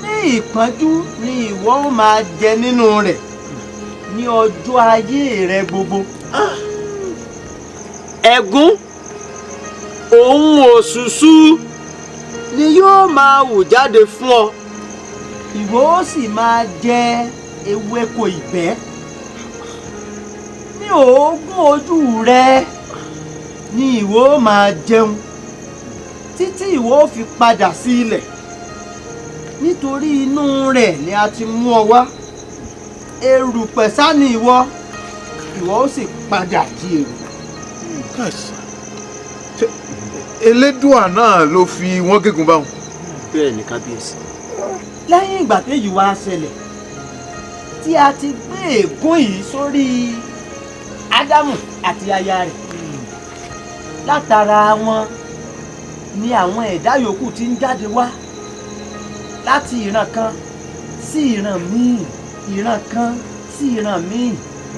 ní ìpọ́njú ni ìwọ ó máa jẹ nínú rẹ̀ ní ọjọ́ ayé rẹ gbogbo ẹ̀gún òun òṣùṣú ni yóò máa hù jáde fún ọ ìwọ ó sì máa jẹ ewéko ìgbẹ́ ní òógùn ojú rẹ ni ìwọ ó máa jẹun títí ìwọ ó fi padà sí ilẹ̀ nítorí inú rẹ̀ ni a ti mú ọ wá erùpẹ̀ sá ni ìwọ ó sì padà di èrò. Elédùà náà ló fi wọ́n gégùn báwọn. bẹ́ẹ̀ ni kábíyèsí. lẹ́yìn ìgbà téyí wá ṣẹlẹ̀ tí a ti gbé ègún yìí sórí Ádámù àti aya rẹ̀ látara wọn ni àwọn ẹ̀dá yòókù ti ń jáde wá láti ìran kan sí ìran míì ìran kan sí ìran míì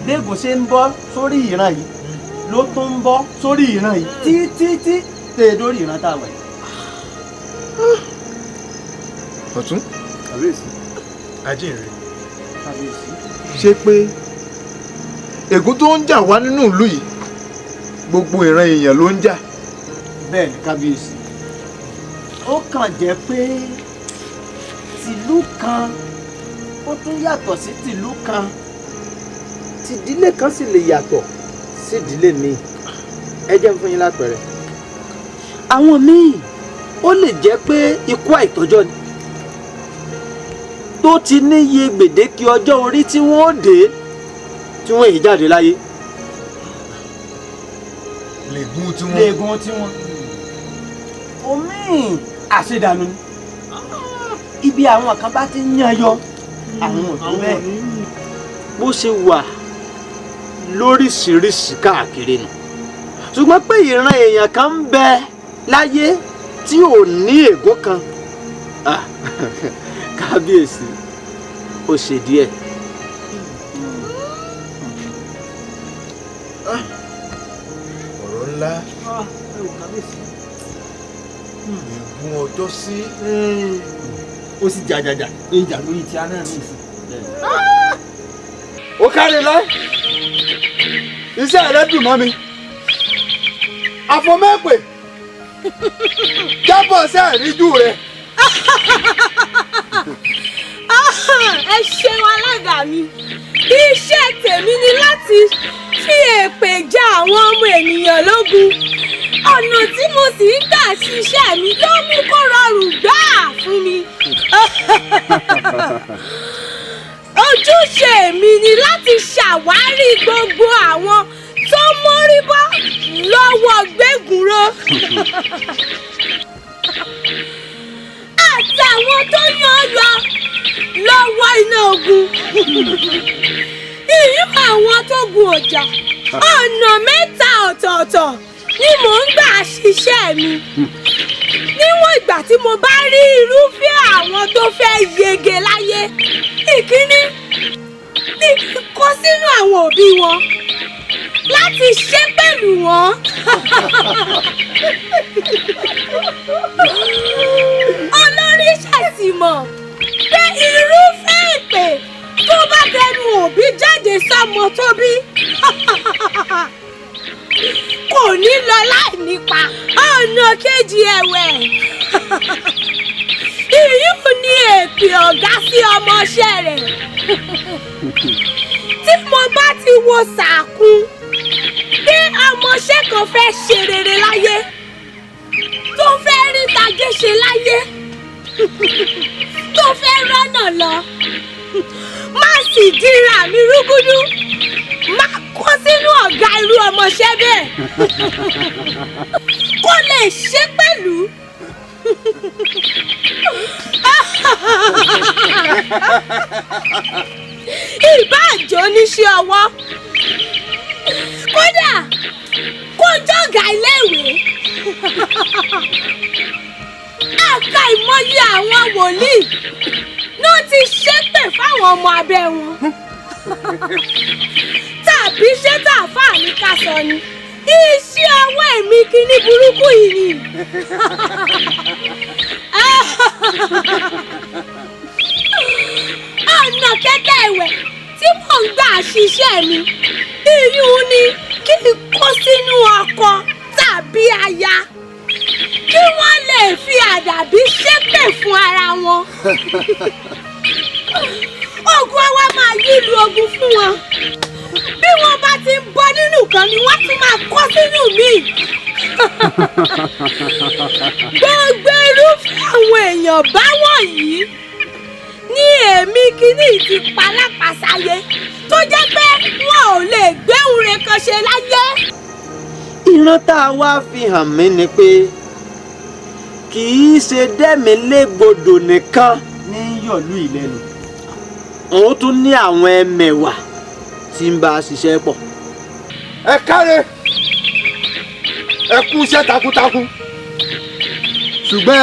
bẹ́ẹ̀gùn ṣe ń bọ́ sórí ìran yìí ló tún ń bọ́ sórí ìran yìí títí tẹ̀ dórí ìran tá a wà yìí. Ọ̀tún kábíyèsí. ajínrere kábíyèsí. ṣé pé ègún tó ń jà wá nínú ìlú yìí gbogbo ìran èèyàn ló ń jà. bẹ́ẹ̀ ni kábíyèsí ó kàn jẹ́ pé tìlú kan ó tún yàtọ̀ sí tìlú kan tìdílé kan sì lè yàtọ̀ sí ìdílé míì ẹ jẹ́ fún yín lápẹẹrẹ àwọn míì ó lè jẹ́ pé ikú àìtọ́jọ́ ni tó ti níye gbèdéke ọjọ́ orí tí wọ́n ó dé tí wọ́n èyí jáde láyé. lẹ́gùn tí wọ́n. omi àṣedànù ni ibi àwọn kan bá ti ń yan yọ àwọn òtún bẹ́ẹ̀ bó ṣe wà lóríṣiríṣi káàkiri nù ṣùgbọ́n pé ìran èèyàn kan ń bẹ láyé tí ò ní ègún kan kábíyèsí ó ṣe díẹ̀. ọ̀rọ̀ ńlá ègún ọjọ́ sí. ó sì jàjàjà ìjà lórí tí a náà ní ìsìn. ó kárí lọ iṣẹ́ rẹ dùn mọ́ mi àfọmẹ́pẹ́ jábọ̀ sẹ́ẹ̀ríjú rẹ. ẹ ṣeun alága mi iṣẹ́ tèmi ni láti fi èpè já àwọn ọmọ ènìyàn lógun ọ̀nà tí mo sì ń gbà ṣiṣẹ́ mi ló mú kó rọrùn gbáà fún mi. ojúṣe mi ni láti ṣàwárí gbogbo àwọn tó mórí bọ́ lọ́wọ́ gbẹ́gùnrò àtàwọn tó yàn lọ lọ́wọ́ iná ogun ìyún àwọn tó gun ọjà ọ̀nà mẹ́ta ọ̀tọ̀ọ̀tọ̀ ni mò ń gbà ṣiṣẹ́ mi níwọ̀n ìgbà tí mo bá rí irúfẹ́ àwọn tó fẹ́ yege láyé ìkíní ní kó sínú àwọn òbí wọn láti ṣe pẹ̀lú wọn. olórí ṣàtìmọ̀ pé irúfẹ́ ìpè tó bá tẹnu òbí jáde sọ́mọ tó bí kò ní lọ láì nípa. ọ̀nà kejì ẹ̀wẹ̀ ìyún ní èpè ọ̀gá sí ọmọọṣẹ́ rẹ̀ tí mo bá ti wo sàkún pé ọmọọṣẹ́ kan fẹ́ ṣe rere láyé tó fẹ́ rí tajé ṣe láyé tó fẹ́ rọ́nà lọ má sì dira mi rúgúdú má kó sínú ọ̀gá irú ọmọọṣẹ́ bẹ́ẹ̀ kó lè ṣe pẹ̀lú. ìbáàjọ́ oníṣẹ́ ọwọ́ kódà kó jọ̀gá iléèwé àka ìmọ̀ye àwọn wòlíì ló ti ṣépè fáwọn ọmọ abẹ́ wọn tàbí ṣé tàfà ní ká sọ ni iṣẹ́ ọwọ́ èmi kíní burúkú yìí ni. ọ̀nà kẹta ẹ̀wẹ̀ tí mò ń gbà ṣiṣẹ́ mi ìyún ni kí n kó sínú ọkọ tàbí aya kí wọ́n lè fi àdàbí ṣépè fún ara wọn. ogun àwa máa yílu ogun fún wọn bí wọ́n bá ti ń bọ́ nínú kan ni wọ́n tún máa kó sínú mi. gbogbo irúfẹ́ àwọn èèyàn báwọn yìí ní èmi kíní ti palápasáyé tó jẹ́ pé wọn ò lè gbéhùn rẹ̀ kan ṣe láyé. ìran tá a wá fi hàn mí ni pé kì í ṣe dẹ́mi légbodò nìkan ní yọ̀lú ìlẹ́nu òun tún ní àwọn ẹmẹ̀wà tí ń bá a ṣiṣẹ́ pọ̀. ẹ káre ẹ kú iṣẹ́ takuntakun ṣùgbọ́n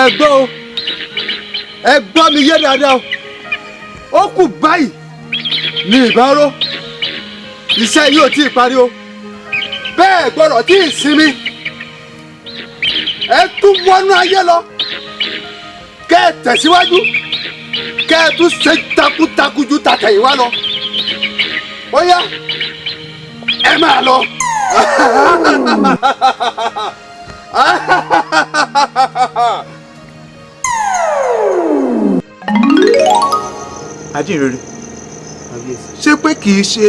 ẹ gbọ́ mi yé dáadáa ó kù báyìí ní ìbárò iṣẹ́ yìí ò tí ì parí o bẹ́ẹ̀ gbọ́dọ̀ tí ì sinmi ẹ tún wọnú ayé lọ kẹ́ ẹ tẹ̀síwájú kẹ́ ẹ tún ṣe takuntakun ju tàtẹ̀yìnwá lọ ó yá ẹ máa lọ. ajínrere ṣé pé kì í ṣe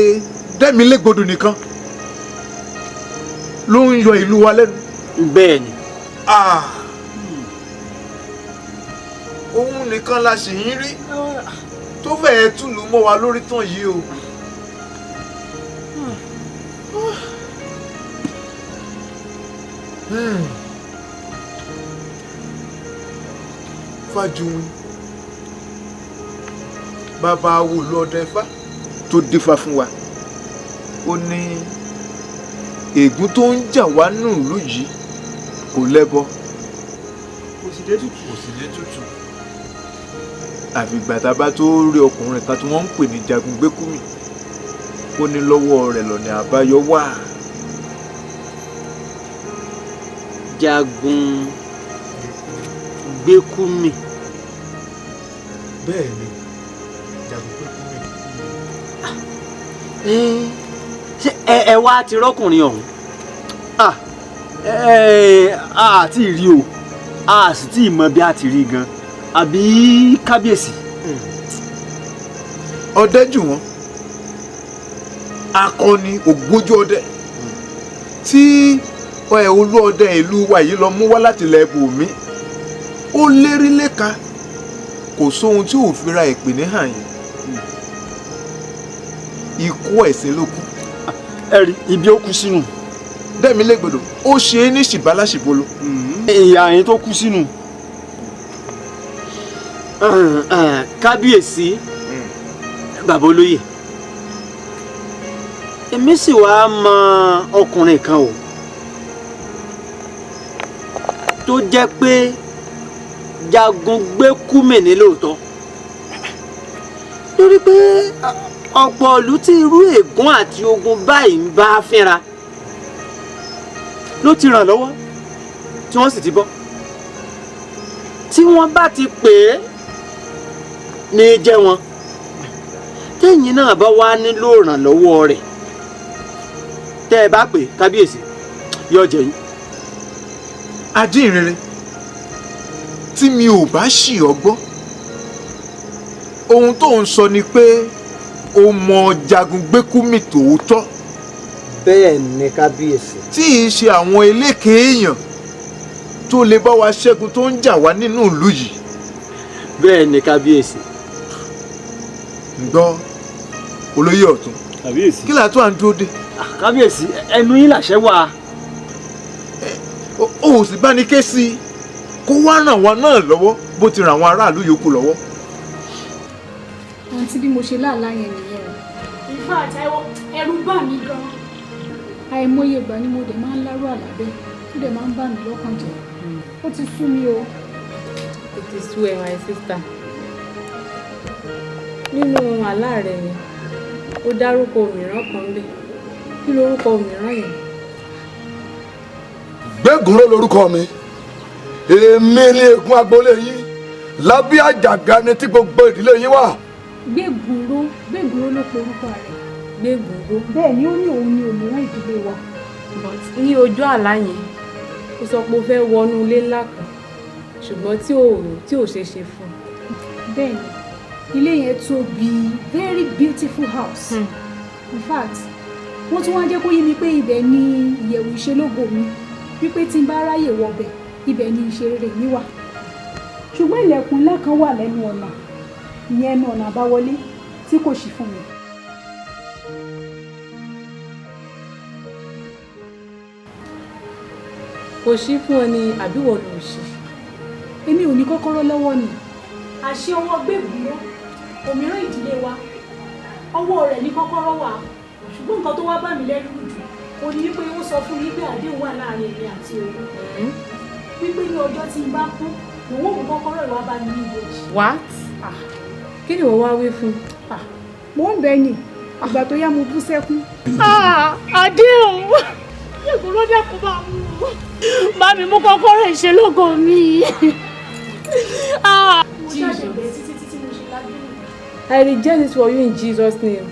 dẹ́milégbodò nìkan ló ń yọ ìlú wa lẹ́nu. bẹ́ẹ̀ ni òun nìkan la sì ń rí tó fẹ́ẹ́ túlù mọ́ wa lórí tán yìí o. Fájùwìn bàbá wo lọ́dọ̀ Ifá tó dífá fún wa ó ní ègún tó ń jà wá nù ìlú yìí kò lẹ́bọ kò sì dé tutù. àfìgbà tá a bá tó rí ọkùnrin kan tí wọ́n ń pè ní Jagun Gbékúmì ó ní lọ́wọ́ rẹ̀ lọ́nà àbáyọ wà. Jagun Gbékúmì. bẹ́ẹ̀ ni Jagun Gbékúmì. ṣé ẹ wá ti rọ́kùnrin ọ̀hún? a ti rí o a sì ti mọ bí a ti rí gan àbí kábíyèsí. ọdẹ jù wọ́n akọni ògbójú ọdẹ tí olú ọdẹ ìlú wa yìí lọ mú wá láti ilẹ̀ ibòmí ó lérí léka kò sóhun tí ò fi ra ìpè ní hàn yín ikú ẹ̀sìn ló kú. ẹ rí ibi ó kú sínú. dẹ́mi légbodò ó ṣe é ní ṣìbálàṣìbolo. ìyá yẹn tó kú sínú. kábíyèsí bàbá olóyè èmi sì wá mọ ọkùnrin kan o tó jẹ́ pé Jagun Gbékúmì ní lóòótọ́ torí pé ọ̀pọ̀ ìlú tí irú ègún àti ogun báyìí ń bá fínra ló ti ràn lọ́wọ́ tí wọ́n sì ti bọ́ tí wọ́n bá ti pè é ní jẹ́ wọn tẹ́yìn náà bá wá nílò ìrànlọ́wọ́ rẹ̀ tẹ́ ẹ bá pè kábíyèsí yóò jẹ́ yín. ajínrere tí mi ò bá ṣì ọ́ gbọ́ ohun tó ń sọ ni pé o mọ Jagun Gbékúmì tòótọ́. bẹ́ẹ̀ ni kábíyèsí. tí ì ṣe àwọn eléke èèyàn tó lè bá wa ṣẹ́gun tó ń jà wá nínú ìlú yìí. bẹ́ẹ̀ ni kábíyèsí. ǹgbọ́ olóyè ọ̀tún. kábíyèsí. kí làá tó à ń dúró dé. kábíyèsí ẹnu yín làṣẹ wà. o ò sì bá ní ké sí i kó wá ràn wá náà lọ́wọ́ bó ti ràn àwọn aráàlú yòókù lọ́wọ́. àǹtí bí mo ṣe láàlá yẹn nìyẹn o. ìfà àtàwọn ẹ̀rù bà mí gan-an. àìmọye ìgbà ni mo dẹ̀ máa ń lárú àlábẹ́ tó dẹ̀ máa ń bà mí lọ́kàn jẹ́. ó ti sú mi o. It is well, my sister. Nínú àlá rẹ̀ yẹn ó dárúkọ òmíràn kan bẹ́ẹ̀ kí lorúkọ òmíràn yẹn. Gbégúnró lorúkọ mi èmi ni ègún agboolé yín lábẹ́ àjàgà ni tí gbogbo ìdílé yín wà. Gbégúnró ló pe orúkọ rẹ̀. Gbégúnró. bẹ́ẹ̀ ni ó ní òun ni òmíràn ìdílé wa. But ní ojú àlá yẹn ó sọ pé ó fẹ́ wọnú ilé ńlá kan ṣùgbọ́n tí ò ṣeé ṣe fún un. bẹ́ẹ̀ ni ilé yẹn tóbi very beautiful house. In fact wọ́n tún wá jẹ́ kó yé mi pé ibẹ̀ ni ìyẹ̀wù ìṣelógo mi wípé tí n bá ráyè wọbẹ̀ ibẹ̀ ni ìṣeré mi wà. ṣùgbọ́n ilẹ̀kùn ńlá kan wà lẹ́nu ọ̀nà ìyẹn ẹnu ọ̀nà àbáwọlé tí kò ṣí fún mi. kò ṣí fún ọ ni àbí wọ́n ló ṣí. èmi ò ní kọ́kọ́rọ́ lọ́wọ́ ni. àṣé ọwọ́ Gbégúnró òmíràn ìdílé wa ọwọ́ rẹ̀ ní kọ́kọ́rọ́ wà ṣùgbọ́n nǹkan tó wá bá mi lẹ́rù jù ó ní wípé ó sọ fún mi pé àdéhùn wà láàrin èmi àti òun wípé ní ọjọ́ tí n bá kú òun ò mú kọ́kọ́rọ́ ìwà bá mi ní ìbejì. What? Kí ni wọ́n wá wí fún? Mo ń bẹ ni ìgbà tó yá mo bú sẹ́kún. Àdéhùn Gbégúnró dẹ́kun bá mi mú kọ́kọ́rọ́ ìṣelógo mi. Mo ṣàṣẹ̀ bẹ̀rẹ̀ títí mo ṣe lágbèrè. I reject it for you in Jesus' name.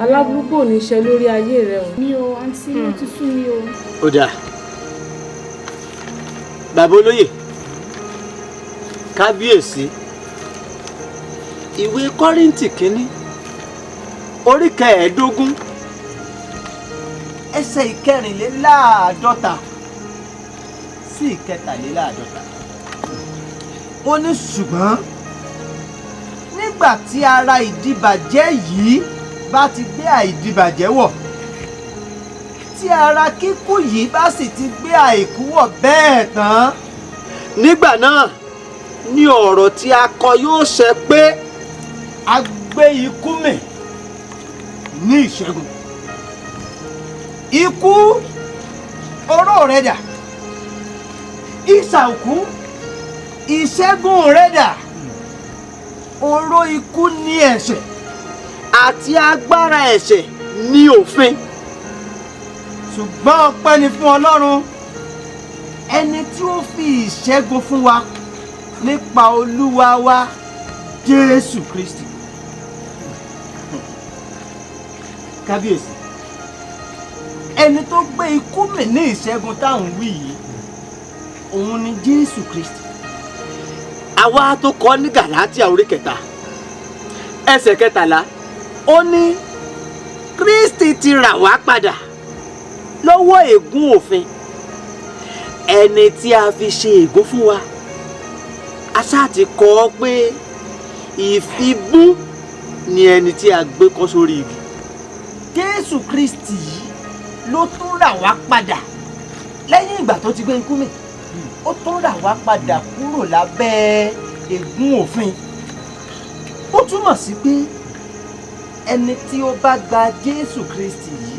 Aláburúkú ò ní ṣe lórí ayé rẹ o. Mi ò àǹtí ó ti sú mi o. ó dáa bàbá olóyè kábíyèsí ìwé Kọ́ríńtì kínní orí kẹẹ̀ẹ́dógún ẹsẹ̀ ìkẹrìnléláàádọ́ta sí ìkẹtàléláàádọ́ta. Ó ní ṣùgbọ́n nígbà tí ara ìdìbàjẹ́ yìí bá ti gbé àìdìbàjẹ́ wọ̀, tí ara kíkú yìí bá sì ti gbé àìkú wọ̀ bẹ́ẹ̀ tán, nígbà náà ni ọ̀rọ̀ tí a kọ yóò ṣẹ pé a gbé ikú mì ní ìṣẹ́gun. Ikú, oró rẹ dà? Ìsà òkú, ìṣẹ́gun rẹ dà? Oró ikú ní ẹ̀ṣẹ̀ àti agbára ẹ̀ṣẹ̀ ní òfin. Ṣùgbọ́n ọpẹ́ ni fún Ọlọ́run, ẹni tí ó fi ìṣẹ́gun fún wa nípa Olúwa wa Jésù Kristi. Kábíyèsí, ẹni tó gbé ikú mì ní ìṣẹ́gun táwọn wí yìí, òun ni Jésù Kristi. Àwa tó kọ ní Gàlátíà orí 3 ẹsẹ̀ 13, ó ní Kristi ti rà wá padà lọ́wọ́ ègún òfin, ẹni tí a fi ṣe ègún fún wa. A ṣáà ti kọ ọ́ pé ìfibú ni ẹni tí a gbé kọ́ sórí igi. Jésù Kristi yìí ló tún rà wá padà lẹ́yìn ìgbà tó ti gbé ikú mì. Ó tún rà wá padà kúrò lábẹ́ ègún òfin. Ó túmọ̀ sí pé ẹni tí ó bá gba Jésù Kristi yìí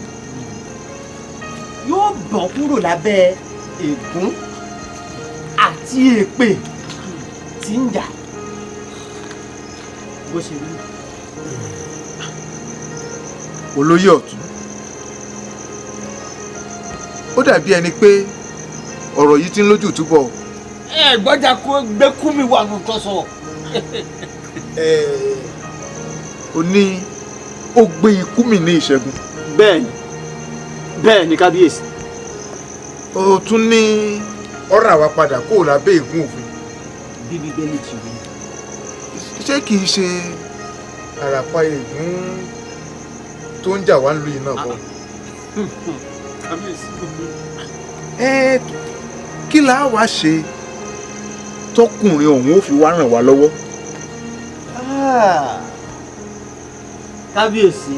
yóò bọ́ kúrò lábẹ́ ègún àti èpè tí ń jà. Bó ṣe rí. Olóyè Ọ̀tún, ó dàbí ẹni pé ọ̀rọ̀ yìí ti ń lójú túbọ̀. Gbọ́dọ̀ kó gbẹ́kú mi wà nù tó sọ. Ó ní ó gbé ikú mì ní ìṣẹ́gun. Bẹ́ẹ̀ ni kábíyèsí. Ó tún ní ó rà wá padà kó lábẹ́ ègún òfin. Bí Bíbélì ti wí. Ṣé kìí ṣe àràpá ègún tó ń jà wá ń lu iná bọ̀? Kí la wá ṣe tọkùnrin ọ̀hún ó fi wá ràn wá lọ́wọ́? Kábíyèsí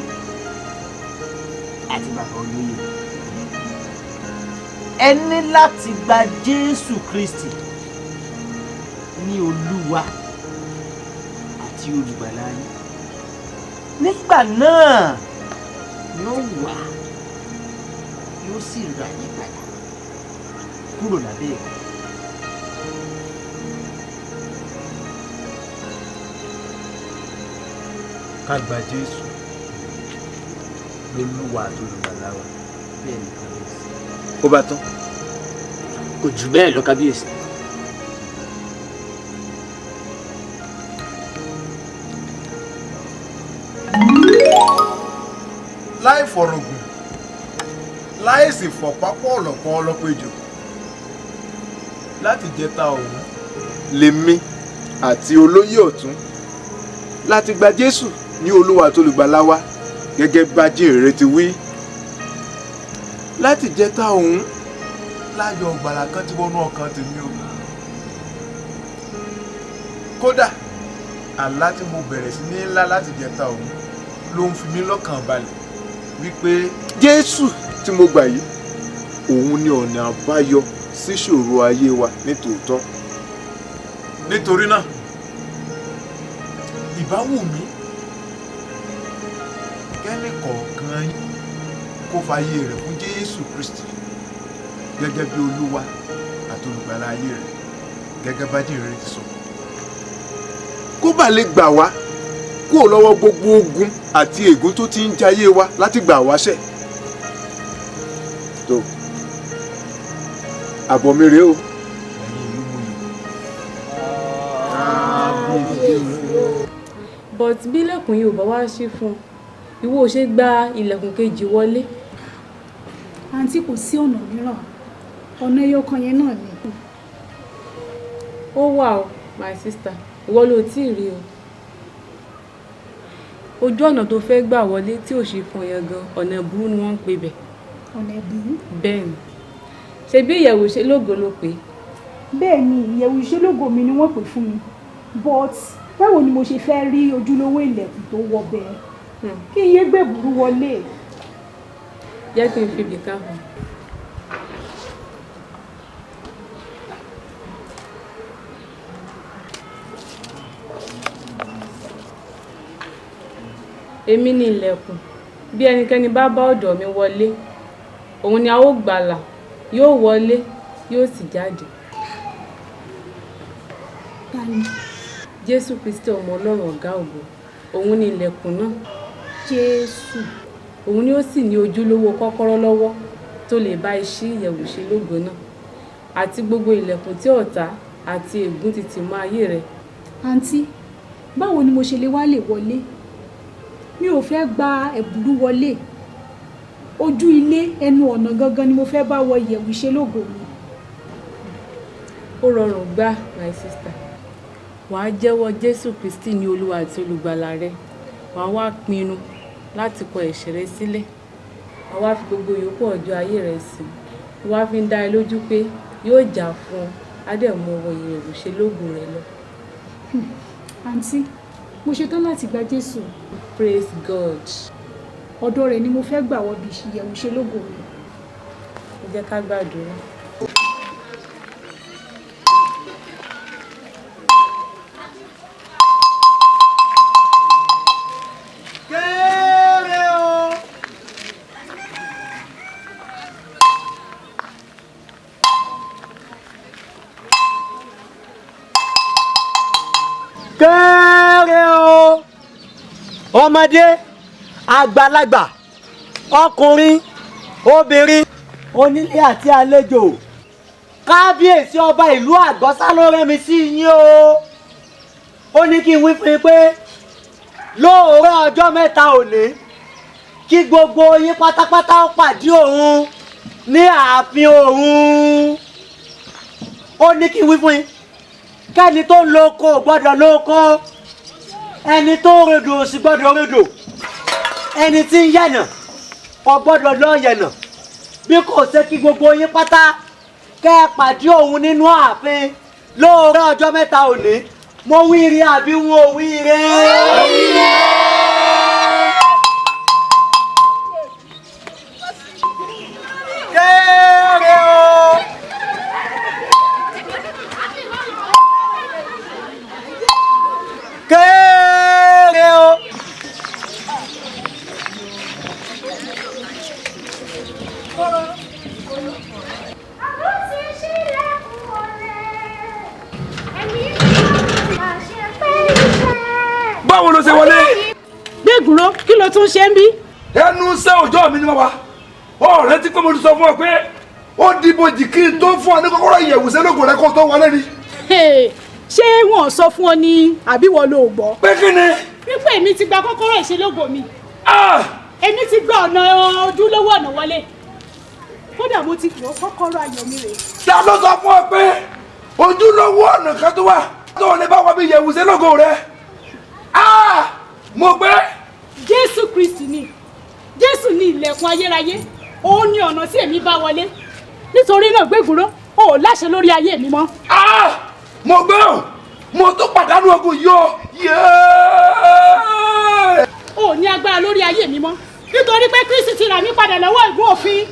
àti bàbá olóyè, ẹ ní láti gba Jésù Kristi ní Olúwa àti olùgbàlà yín. Nígbà náà yóò wá, yóò sì rà yín padà kúrò lábẹ́ ẹ̀kọ́. Ká gba Jésù lólúwa àti olùgbàlà wa. Bẹ́ẹ̀ ni kábíyèsí. Ó bá tán. Kò jù bẹ́ẹ̀ lọ kábíyèsí. Láì fọ̀rọ̀gùn, láì sì fọ̀pápọ̀ ọ̀lọ̀pọ̀ ọlọ́pẹ̀jọ, láti jẹta òun lèmi àti Olóyè Ọ̀tún láti gba Jésù ní Olúwa àti olùgbàlà wa gẹ́gẹ́ bá Ajínrere ti wí. Láti jẹta òun láyọ̀ ọ̀gbàlà kan ti wọnú ọkàn tèmi o. Kódà àlá tí mo bẹ̀rẹ̀ sí ní ńlá láti jẹta òun ló ń fi mí lọ́kàn balẹ̀ wípé Jésù tí mo gbà yìí òun ni ọ̀nà àbáyọ sí ìṣòro ayé wa nítòótọ́. Nítorí náà ìbá wù mí kẹ́ni kọ̀ọ̀kan yín kó fàyè rẹ̀ fún Jésù Kristi gẹ́gẹ́ bí Olúwa àti olùgbàlà ayé rẹ̀ gẹ́gẹ́ bá Ajínrere ti sọ. Kó bá lè gbà wá kúrò lọ́wọ́ gbogbo ogun àti ègún tó ti ń jayé wa láti gbà wáṣẹ̀. Tó àbọ̀ mi rèé o. but bí ilẹ̀kùn yìí ò bá wá ṣí fún un, ìwọ ò ṣe gba ilẹ̀kùn kejì wọlé. àǹtí kò sí ọ̀nà mìíràn, ọ̀nà ẹyọ kan yẹn náà ni. Ó wà o my sister, ìwọ ló tí ì rí o. Ojú ọ̀nà tó fẹ́ gbà wọlé tí ò ṣe fún yẹn gan, ọ̀nà ìbúrú ni wọ́n ń pè bẹ̀. ọ̀nà ìbúrú? Bẹ́ẹ̀ ni. ṣebí ìyẹ̀wò ìṣelógo ló pé. bẹ́ẹ̀ ni ìyẹ̀wò ìṣelógo mi ni wọ́n pè fún mi but báwo ni mo ṣe fẹ́ rí ojúlówó ilẹ̀kùn tó wọ bẹ́ẹ̀ kí n yé gbèbúrú wọlé. jẹ́ kí n fi ibì kan hàn. èmi ni ilẹ̀kùn bí ẹnikẹ́ni bá bá ọ̀dọ̀ mi wọlé òun ni a ó gbàlà yóò wọlé yóò sì jáde. Jésù Kristi ọmọ Ọlọ́run ọ̀gá ògo òun ni ilẹ̀kùn náà. Jésù. òun ni ó sì ní ojúlówó kọ́kọ́rọ́ lọ́wọ́ tó lè bá iṣẹ́ ìyẹ̀wò ìṣelógo náà àti gbogbo ilẹ̀kùn tí ọ̀tá àti ègún ti tì mọ́ ayé rẹ̀. àǹtí báwo ni mo ṣe lè wá lè wọlé mi ò fẹ́ gba ẹ̀bùrú wọlé ojú ilé ẹnu ọ̀nà gangan ni mo fẹ́ bá wọ ìyẹ̀wò ìṣelógo mi. ó rọrùn gbà my sister wàá jẹ́wọ́ Jésù Kristi ní Olúwa àti olùgbàlà rẹ wàá wá pinnu láti kọ ẹ̀ṣẹ̀ rẹ sílẹ̀ wàá wá fi gbogbo ìyókù ọjọ́ ayé rẹ sìn wàá fi ń dá ẹ lójú pé yóò jà fún ọ á dẹ̀ mú ọwọ́ ìyẹ̀wò ìṣelógo rẹ lọ. àǹtí mo ṣetán láti gba Jésù. Praise God. ọ̀dọ̀ rẹ̀ ni mo fẹ́ gbà wọ bí ìyẹ̀wò ìṣelógo mi. ẹ jẹ́ ká gbàdúrà. kéré o ọmọdé àgbàlagbà ọkùnrin obìnrin onílé àti àlejò kábíyèsí ọba ìlú àgọ́sá ló rán mi sí yín o ó ní kí n wí fún yín pé lóòrọ̀ ọjọ́ mẹ́ta òní kí gbogbo yín pátápátá ó pàdé òun ní ààfin òun ó ní kí n wí fún yín kẹ́ni tó ń lóko ò gbọ́dọ̀ lóko ẹni tó ń rodò ò sì gbọ́dọ̀ rodò ẹni tí ń yẹ̀nà ò gbọ́dọ̀ lọ yẹ̀nà bí kò ṣe kí gbogbo yín pátá kẹ́ ẹ pàdé òun nínú ààfin lóòrọ̀ ọjọ́ mẹ́ta òní mo wíire àbí wọn ò wíire. kéré o. kéré o. báwo ló ṣe wọlé. gbẹ̀gùrọ̀ kí ló tún ṣe ń bí. ẹnu iṣẹ́ òòjọ́ mi ni wọ́n wá ọ̀rẹ́ tí pé mo ti sọ fún ọ pé ó dìbò jì kí n tó fún ọ ní kọ́kọ́rọ́ ìyẹ̀wò ìṣelógo rẹ kó tó wọlé ni. ṣé wọn ò sọ fún ọ ní àbí wọn ló gbọ́. pé kí ni. wípé èmi ti gba kọ́kọ́rọ́ ìṣelógo mi. èmi ti gba ọ̀nà ojúlówó ọ̀nà wọlé kódà mo ti fọ́ kọ́kọ́rọ́ ayọ̀ mi rè. ta ló sọ fún ọ pé ojúlówó ọ̀nà kan tó wà tó lè bá wọ bí ìyẹ̀wò ìṣelógo rẹ. mo gbé. Jésù Kristi ni Jésù ní ilẹ̀kùn ayérayé òun ni ọ̀nà tí èmi bá wọlé nítorí náà gbẹ̀gùrọ̀ o ò láṣẹ lórí ayé mi mọ́. mo gbé o mo tún pàdánù ogun yìí o. o ò ní agbára lórí ayé mi mọ́ nítorí pé Kristi ti rà mí padà lọ́wọ́ ègún òfin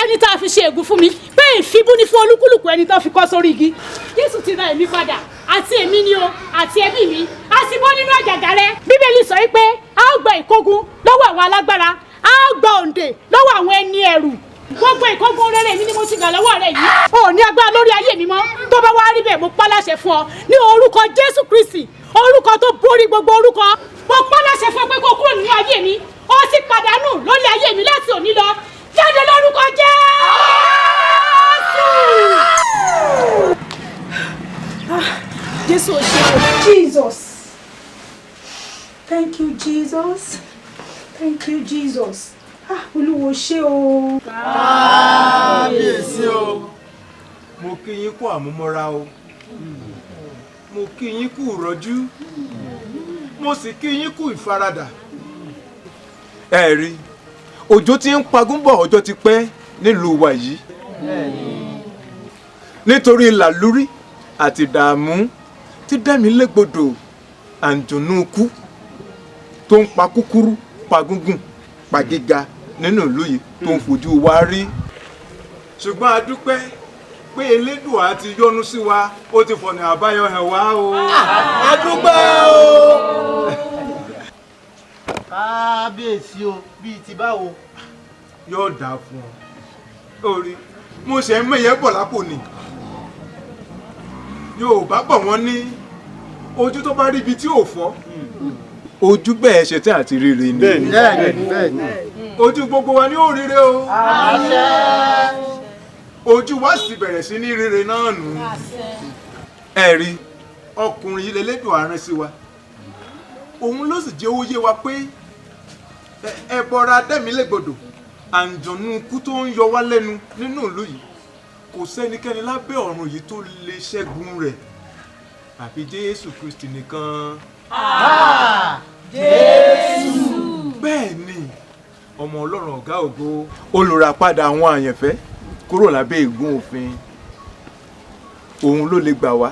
ẹni tá a fi ṣe ègún fún mi pé ìfibú ni fún olúkúlùkù ẹni tó fi kọ́ sórí igi Jésù ti rà èmi padà àti èmi ni o àti ẹbí mi a sì bọ́ nínú àjàgà rẹ. Bíbélì sọ pé a ó gba ìkógun lọ́wọ́ àwọn alágbára a ó gba òǹdè lọ́wọ́ àwọn ẹni ẹ̀rù gbogbo ìkógun rere mi ni mo ti gbà lọ́wọ́ rẹ yìí. o ò ní agbára lórí ayé mi mọ́ tó bá wá rí bẹ́ẹ̀ mo pa láṣẹ fún ọ ní orúkọ Jésù Kristi orúkọ tó borí gbogbo orúkọ mo pa láṣẹ fún ọ pé kó kúrò nínú ayé mi ó sì pàdánù lórí ayé mi láti òní lọ jáde lórúkọ Jésù. Jésù ò ṣe o. Jesus. Thank you, Jesus. Thank you, Jesus. Olúwo ṣe o. kábíyèsí o mo kí yín kú àmúmọ́ra o mo kí yín kú ìrọ́jú mo sì kí yín kú ìfaradà. ẹ rí òjò tí ń pagún bọ̀ ọjọ́ ti pẹ́ nílùú wa yìí nítorí làlúrí àti ìdààmú tí dẹ́mi légbodò àǹjọ̀nú ikú tó ń pa kúkúrú pa gúngùn pa gíga nínú ìlú yìí tó ń fojú wa rí. ṣùgbọ́n a dúpẹ́ pé Elédùà ti yọ́nú sí wa ó ti fọ̀nà àbáyọ hàn wá o. a dúpẹ́ o. kábíyèsí o bíi ti báwo. yóò dáa fún ọ orí mo ṣe ń mẹyẹ bọ̀ lápò ni Yorùbá bọ̀ wọ́n ní ojú tó bá rí ibi tí ò fọ́ ojú bẹ́ẹ̀ ṣe tẹ́ àti rere ni. bẹ́ẹ̀ni. ojú gbogbo wa ni ó rere o. àṣẹ. ojú wa sì bẹ̀rẹ̀ sí ní rere náà nù. ẹ rí ọkùnrin yìí lẹ́lẹ́dùn àárín sí wa òun ló sì jẹ́ ó yé wa pé ẹbọra Dẹ́milégbodò àǹjọ̀nú ikú tó ń yọ wá lẹ́nu nínú ìlú yìí kò sẹ́nikẹ́ni lábẹ́ ọ̀run yìí tó lè ṣẹ́gun rẹ̀ àfi Jésù Kristi nìkan. Jésù. bẹ́ẹ̀ ni ọmọ Ọlọ́run ọ̀gá ògo olùràpadà àwọn àyànfẹ́ kúrò lábẹ́ ègún òfin òun ló lè gbà wá.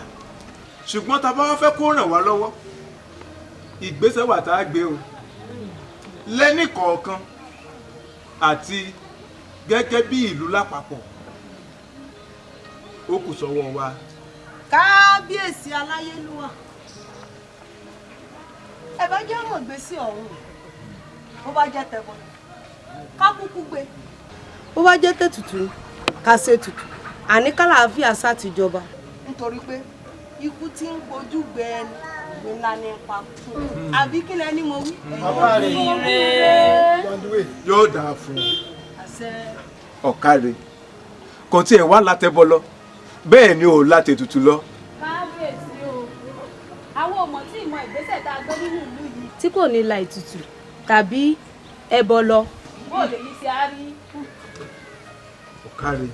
ṣùgbọ́n tá a bá wá fẹ́ kó ràn wá lọ́wọ́ ìgbésẹ̀ wà tá a gbé o lẹ́nì kọ̀ọ̀kan àti gẹ́gẹ́ bí ìlú lápapọ̀ ó kù sọ́wọ́ wa. kábíyèsí aláyélúwà ẹ bá jẹ́ mọ̀ gbé sí ọ̀hún bó bá jẹ́ tẹ̀bọ̀n ká kúkú gbé bó bá jẹ́ tètùtù ká ṣe tutù àní kálàáfíà sátìjọba nítorí pé ikú tí ń pojú gbẹ ẹni ìwé ńlá ní ipa fún àbí kí lẹni mo wí. yóò dáa fún ọ̀kàrẹ̀ kò tí ẹ̀ wá látẹ̀bọ̀ lọ bẹ́ẹ̀ ni ò látẹ̀tùtù lọ. kábíyèsí o àwọn ọmọ tí ìmọ̀ ìgbésẹ̀ tá a gbé nínú ìlú yìí. tí kò ní la ètùtù tàbí ẹbọ lọ. bó lè ní sí a rí. ọ̀kàrẹ̀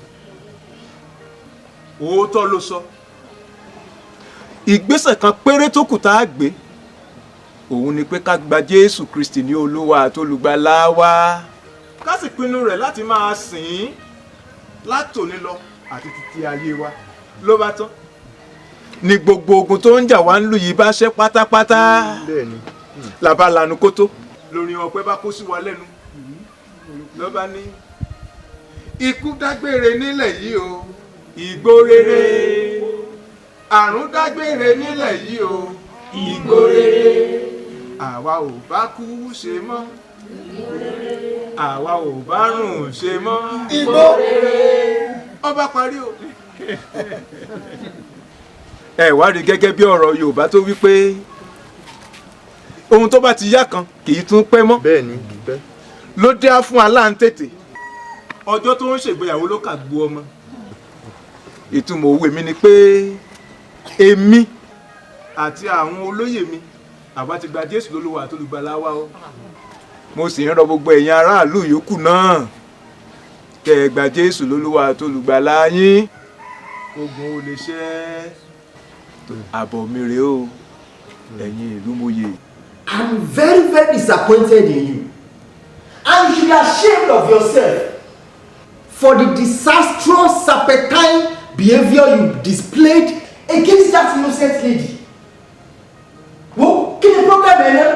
òótọ́ ló sọ ìgbésẹ̀ kan péré tó kù tá a gbé òun ni pé ká gba Jésù Kristi ní Olúwa àti Olùgbàlà wa ká sì pinnu rẹ̀ láti máa sìn ín látòní lọ àti títí ayé wa ló bá tán ní gbogbo ogun tó ń jà wá ń lù yìí bá ṣẹ́ pátápátá làbá lanu kótó lórí ọpẹ́ bá kó sí wa lẹ́nu ló bá ní ikú dágbére nílẹ̀ yìí o ìgbó rere àrùn dágbére nílẹ̀ yìí o ìgbó rere àwa ò bá kú ṣe mọ́ àwa ò bá rùn ṣe mọ́ ìgbó rere ọba parí o. ẹ wá rí gẹ́gẹ́ bí ọ̀rọ̀ Yorùbá tó wí pé ohun tó bá ti yá kan kì í tún pẹ́ mọ́. bẹ́ẹ̀ ni bẹ́ẹ̀. ló dé á fún aláǹtètè ọjọ́ tó ń ṣègbéyàwó ló kà gbó ọmọ. ìtumọ̀ òwe mi ni pé èmi àti àwọn olóyè mi àwa ti gba Jésù lólúwa àti olùgbàlà wa o. mo sì ń rọ gbogbo ẹ̀yin aráàlú yòókù náà kẹ́ ẹ gba Jésù lólúwa àti olùgbàlà yín ogun ò lè ṣẹ́ àbọ̀ mi rèé o ẹ̀yin ìlú mòye. I'm very, very disappointed in you. And you should be ashamed of yourself for the disastrous serpentine behavior you displayed against that innocent lady. Wo, kí ni problem ẹ náà?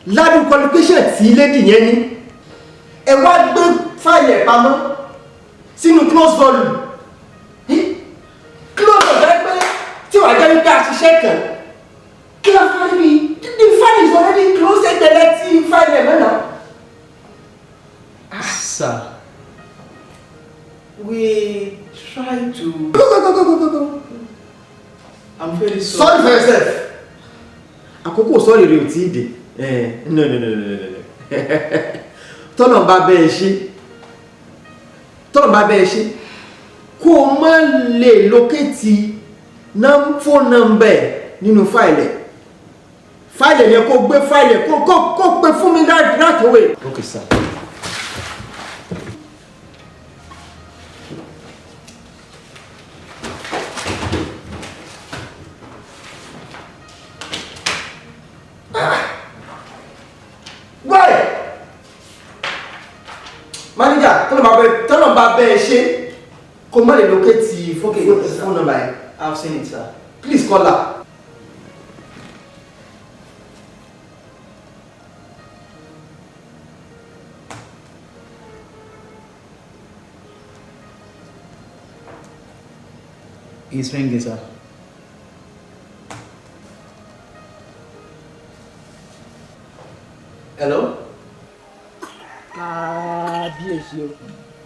Ládùn qualification tí lady yẹn ní. Ẹ wá gbé fáìlì ẹ̀ pamọ́ sínú close volume. Close ọ̀gá pé tí wàá jẹ́ wípé àṣìṣe kan. Kí ló fẹ́ rí? The file is already closed and the next file now. Sir, we try to. Go. I'm very sorry. Sorry for yourself. Àkókò sorry rẹ ò tí ì dé. No. Tọ́nà bá bẹ́ẹ̀ ṣe. Kó o má lè locate phone number nínú file ẹ̀. File yẹn kó gbé file kó pè fún mi right away. Okay, sir. Why? Manager, tọ́nà bá bẹ́ẹ̀ ṣe Kò má lè locate phone number. I've seen it, sir. Please call her. He's ringing, sir. Hello? Kábíyèsí o.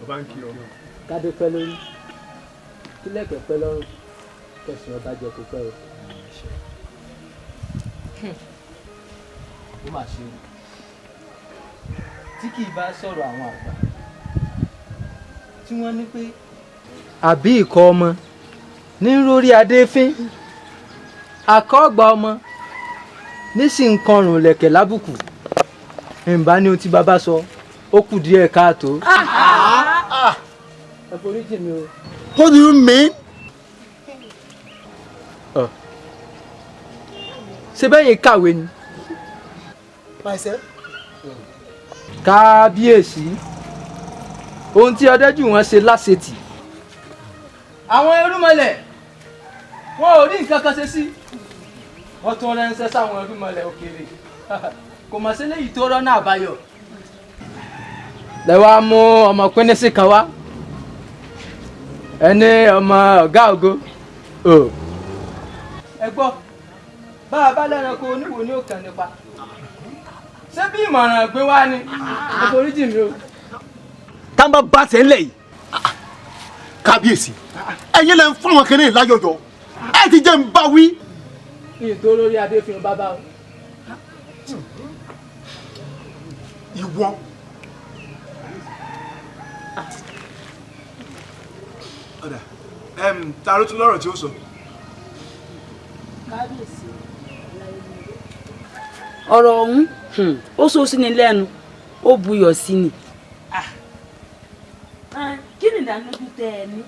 Bàbá ń kí ọ. Kádé pẹ́ lórí. Kílẹ̀kẹ̀ pẹ́ lọ́rùn. Kẹ̀sìn ọba jẹ kó pẹ́ o. Ó mà ṣe o. Tí kì í bá sọ̀rọ̀ àwọn àgbà. Tí wọ́n ní pé. Àbí ìkọ́ ọmọ ní rórí adéfín. Àkọ́gbà ọmọ ní sì ń kọrùn lẹ̀kẹ̀ lábùkù. Ǹbá ní ohun tí bàbá sọ ó kù díẹ̀ káàtó. Ẹ foríjì mi o. What do you mean? Ṣé bẹ́yìn kàwé ni? Myself? Kábíyèsí ohun tí ọdẹ́jù wọn ṣe láṣetì. Àwọn irúnmọlẹ̀ wọn ò rí nǹkan kan ṣe sí. Wọ́n tún ránṣẹ́ sáwọn irúnmọlẹ̀ òkèèrè. Kò mọ̀ sí léyìí tó rọ́nà àbáyọ. Lẹ wá mú ọmọ pínísì kan wá. Ẹni ọmọ ọ̀gá ògo. Ẹ gbọ́ bá a bá lẹ́ranko oníwò ní òkàn nípa. Ṣé bí ìmọ̀ràn gbé wá ni? Ẹ foríjì mi o. Tá bá bá tẹ̀ ńlẹ̀ yìí. Kábíyèsí ẹ̀yin lẹ ń fún àwọn kìnìún láyọ̀yọ̀ ẹ ti jẹ́ ń bá wí. Kí n tó lórí adé fi hàn bàbá o. Ìwọ. Ọ̀dà ta ló tún lọ́rọ̀ tí ó sọ. ọ̀rọ̀ ọ̀hún ó sọ sí ni lẹ́nu ó buyọ̀ sí ni. kí ni ìdánilójú tẹ ẹ ní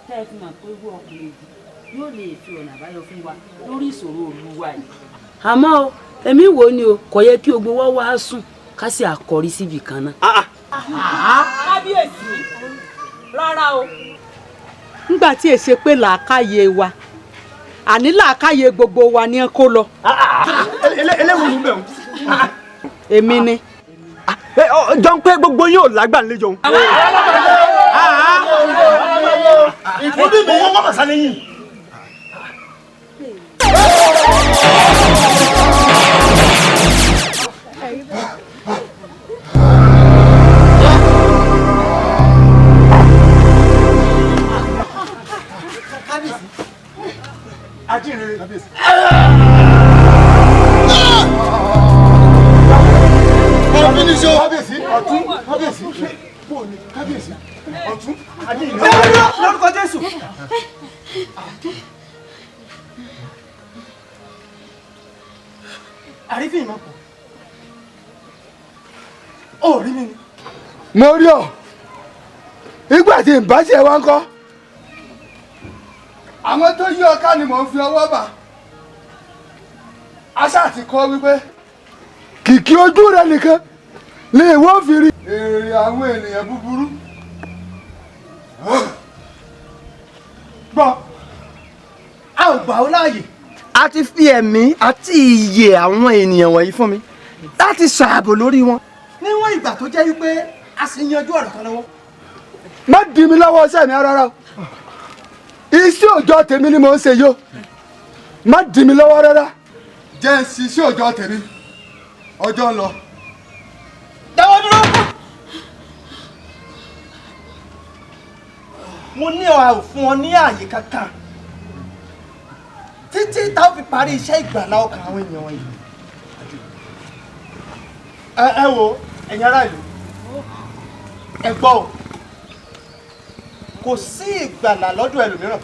tẹ ẹ fi mọ̀ pé irú ọkùnrin yìí yóò lè fi ọ̀nà àbáyọ fún wa lórí ìṣòro olúwa yìí. àmọ́ o èmi wò ó ni o kò yẹ kí ogun wọ́n wá sùn ká sì àkọ́rí síbì kan náà. kábíyèsí rárá o. nígbà tí èsè pé làákàyè wa àní làákàyè gbogbo wa ni ẹ kó lọ. eléwo ló bẹ̀ wọ́n. èmi ni. jọ ń pé gbogbo yín ò lágbà nílé jọ. ìfúnbí mi wọ́n mọ̀ sálẹ̀ yìí. Ajínrere kábíyèsí. Kábíyèsí kábíyèsí ọ̀tún kábíyèsí bóòni kábíyèsí ọ̀tún ajínrere. Lórúkọ Jésù. Àrífín ìmọ̀ pọ̀. Ó rí mi ni. Mo rí ọ nígbà tí n bá tiẹ̀ wá ń kọ́ àwọn tó yí ọká ni mò ń fi ọwọ́ bà aṣá ti kọ́ wípé kìkì ojú rẹ nìkan lè wọ́n fi rí èrè àwọn ènìyàn búburú Gbọ́, a ò gbà ó láàyè. A ti fi ẹ̀mí àti ìyè àwọn ènìyàn wọ̀nyí fún mi láti ṣààbò lórí wọn. Níwọ̀n ìgbà tó jẹ́ wípé a sì yanjú ọ̀rọ̀ kan lọ́wọ́. má dì mí lọ́wọ́ ọṣẹ́ mi rárá o iṣẹ́ òòjọ́ tèmi ni mò ń ṣe yó má dì mí lọ́wọ́ rárá jẹ́ ń ṣiṣẹ́ òòjọ́ tèmi ọjọ́ ń lọ. Dáwọ́ dúró. Mo ní ò fún ọ ní ààyè kankan títí tá a fi parí iṣẹ́ ìgbàlá ọkàn àwọn èèyàn wọ̀nyí. Ẹ wo ẹ̀yin ará ìlú ẹ gbọ́ o kò sí ìgbàlà lọ́dọ̀ ẹlòmíràn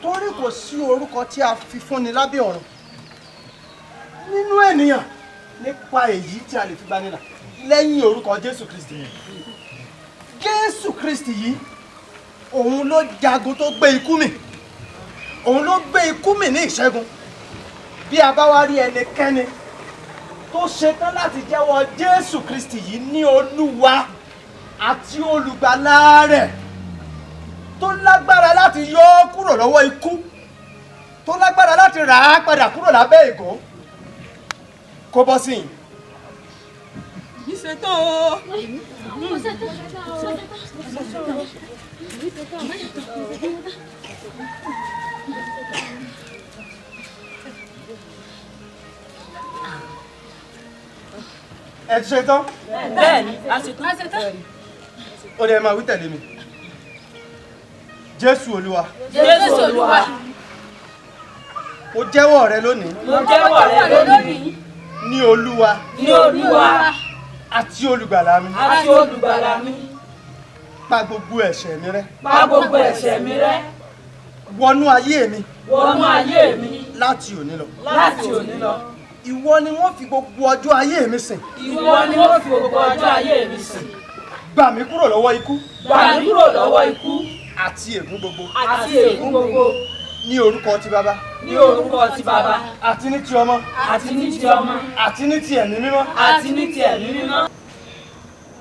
torí kò sí orúkọ tí a fi fúnni lábẹ́ ọ̀run nínú ènìyàn nípa èyí tí a lè fi gbanilà lẹ́yìn orúkọ Jésù Kristi yìí. Jésù Kristi yìí òun ló jagun tó gbé ikú mì òun ló gbé ikú mì ní ìṣẹ́gun. Bí a bá wá rí ẹnikẹ́ni tó ṣetán láti jẹ́wọ́ Jésù Kristi yìí ní Olúwa àti olùgbàlà rẹ̀ tó lágbára láti yọ ọ́ kúrò lọ́wọ́ ikú tó lágbára láti rà á padà kúrò lábẹ́ ègún kó bọ́ sí yìí. ìṣètò o. ẹ ti ṣe tán. bẹ́ẹ̀ni a ṣe tán. ó lè máa wí tẹ̀lé mi. Jésù Olúwa. Jésù Olúwa. Mo jẹ́wọ́ rẹ lónìí. Mo jẹ́wọ́ rẹ lónìí. Ní Olúwa. Ní Olúwa. Àti olùgbàlà mi. Àti olùgbàlà mi. Pa gbogbo ẹ̀ṣẹ̀ mi rẹ́. Pa gbogbo ẹ̀ṣẹ̀ mi rẹ́. Wọnú ayé mi. Wọnú ayé mi. Láti òní lọ. Láti òní lọ. Ìwọ ni wọ́n fi gbogbo ọjọ́ ayé mi sìn. Ìwọ ni wọ́n fi gbogbo ọjọ́ ayé mi sìn. Gbà mí kúrò lọ́wọ́ ikú. Gbà mí kúrò lọ́wọ́ ikú. Àti ègún gbogbo. Àti ègún gbogbo. Ní orúkọ ti Baba. Ní orúkọ ti Baba. Àti ní ti Ọmọ. Àti ní ti Ọmọ. Àti ní ti Ẹ̀mí Mímọ́. Àti ní ti Ẹ̀mí Mímọ́.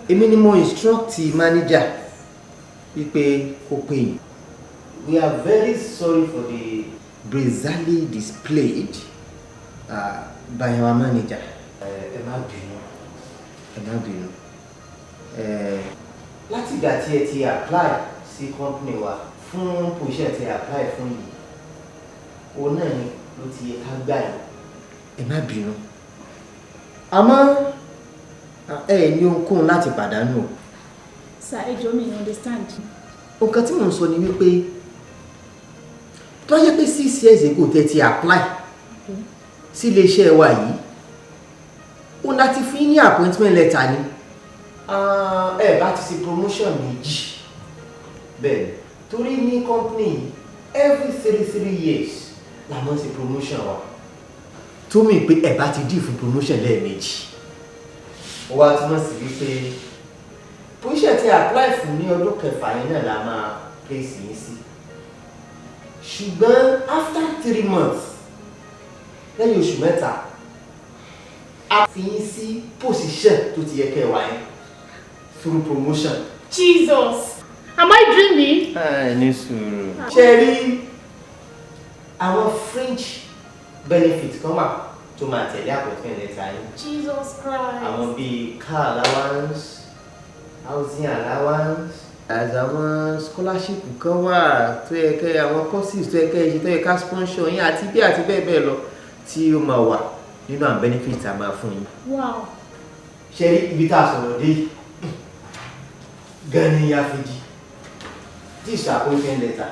Èmi ni mo instruct manager wípé kó pè yín. We are very sorry for the brazenly displayed by our manager. Ẹ má bínú, ẹ má bínú. Láti ìgbà tí ẹ ti apply sí company wa fún position tí ẹ apply fún yìí, òun náà ni ló ti yẹ ká gbà yín. Ẹ má bínú. Àmọ́ ẹ ní ohunkóhun láti pàdánù. Sir, ẹ jọ̀ọ́ mi understand. Nǹkan tí mò ń sọ ni wípé tó yẹ pé 6 years ago tẹ́ ti apply sí iléeṣẹ́ wa yìí, ó láti fi ní appointment letter ni. Ẹ bá ti ṣe promotion méjì bẹ́ẹ̀ torí ní company every 3 years la máa ń ṣe promotion wa tó mì pé ẹ bá ti dì fún promotion lẹ́ẹ̀mejì. Ó wá túmọ̀ sí wípé position tí apply fún ní ọdún kẹfà yẹn náà la máa place yín sí. Ṣùgbọ́n after 3 months lẹ́yìn oṣù mẹ́ta a fi yín sí position tó ti yẹ kẹ́ wà yẹn through promotion. Jesus, am I dreaming? Ní sùúrù. Ṣé rí àwọn fringe benefit kan wà tó máa tẹ̀lé appointment letter yín. Jesus Christ. Àwọn bíi car allowance, housing allowance, àwọn scholarship kan wà tó yẹ kẹ́ àwọn courses tó yẹ kẹ́ ṣe tó yẹ ká sponsor yín àti bẹ́ẹ̀ bẹ́ẹ̀ lọ tí ó máa wà nínú àwọn benefits a máa fún yín. Wow. Ṣé rí ibi tá a sọ̀rọ̀ dé yìí gan ni ya fi di this appointment letter.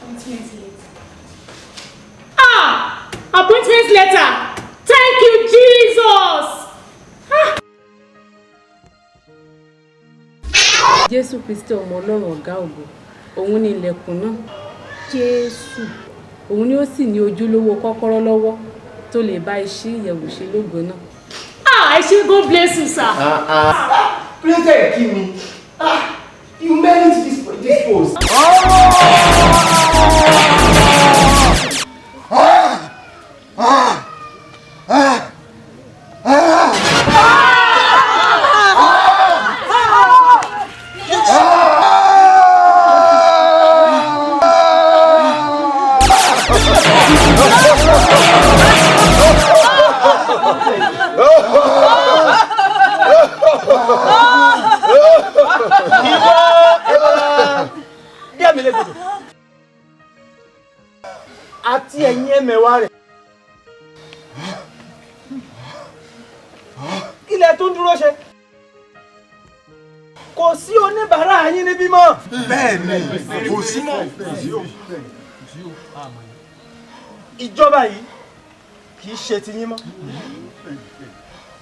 Appointment letter. Ah! Appointment letter! Thank you, Jesus! Ah! Jésù Kristi ọmọ Ọlọ́run ọ̀gá ògo, òun ni ilẹ̀kùn náà. Jésù. Òun ni ó sì ní ojúlówó kọ́kọ́rọ́ lọ́wọ́ tó lè bá iṣẹ́ ìyẹ̀wò ṣe lógo náà. Ah, I should go bless you, sir. Please tell me. You merit this post. Àti ẹ̀yin ẹ̀mẹ̀wá rẹ̀. Kí lẹ tún dúró ṣe? Kò sí oníbàárà yín níbí mọ́. Bẹ́ẹ̀ni, kò sí mọ́. Ìjọba yìí kì í ṣe ti yín mọ́.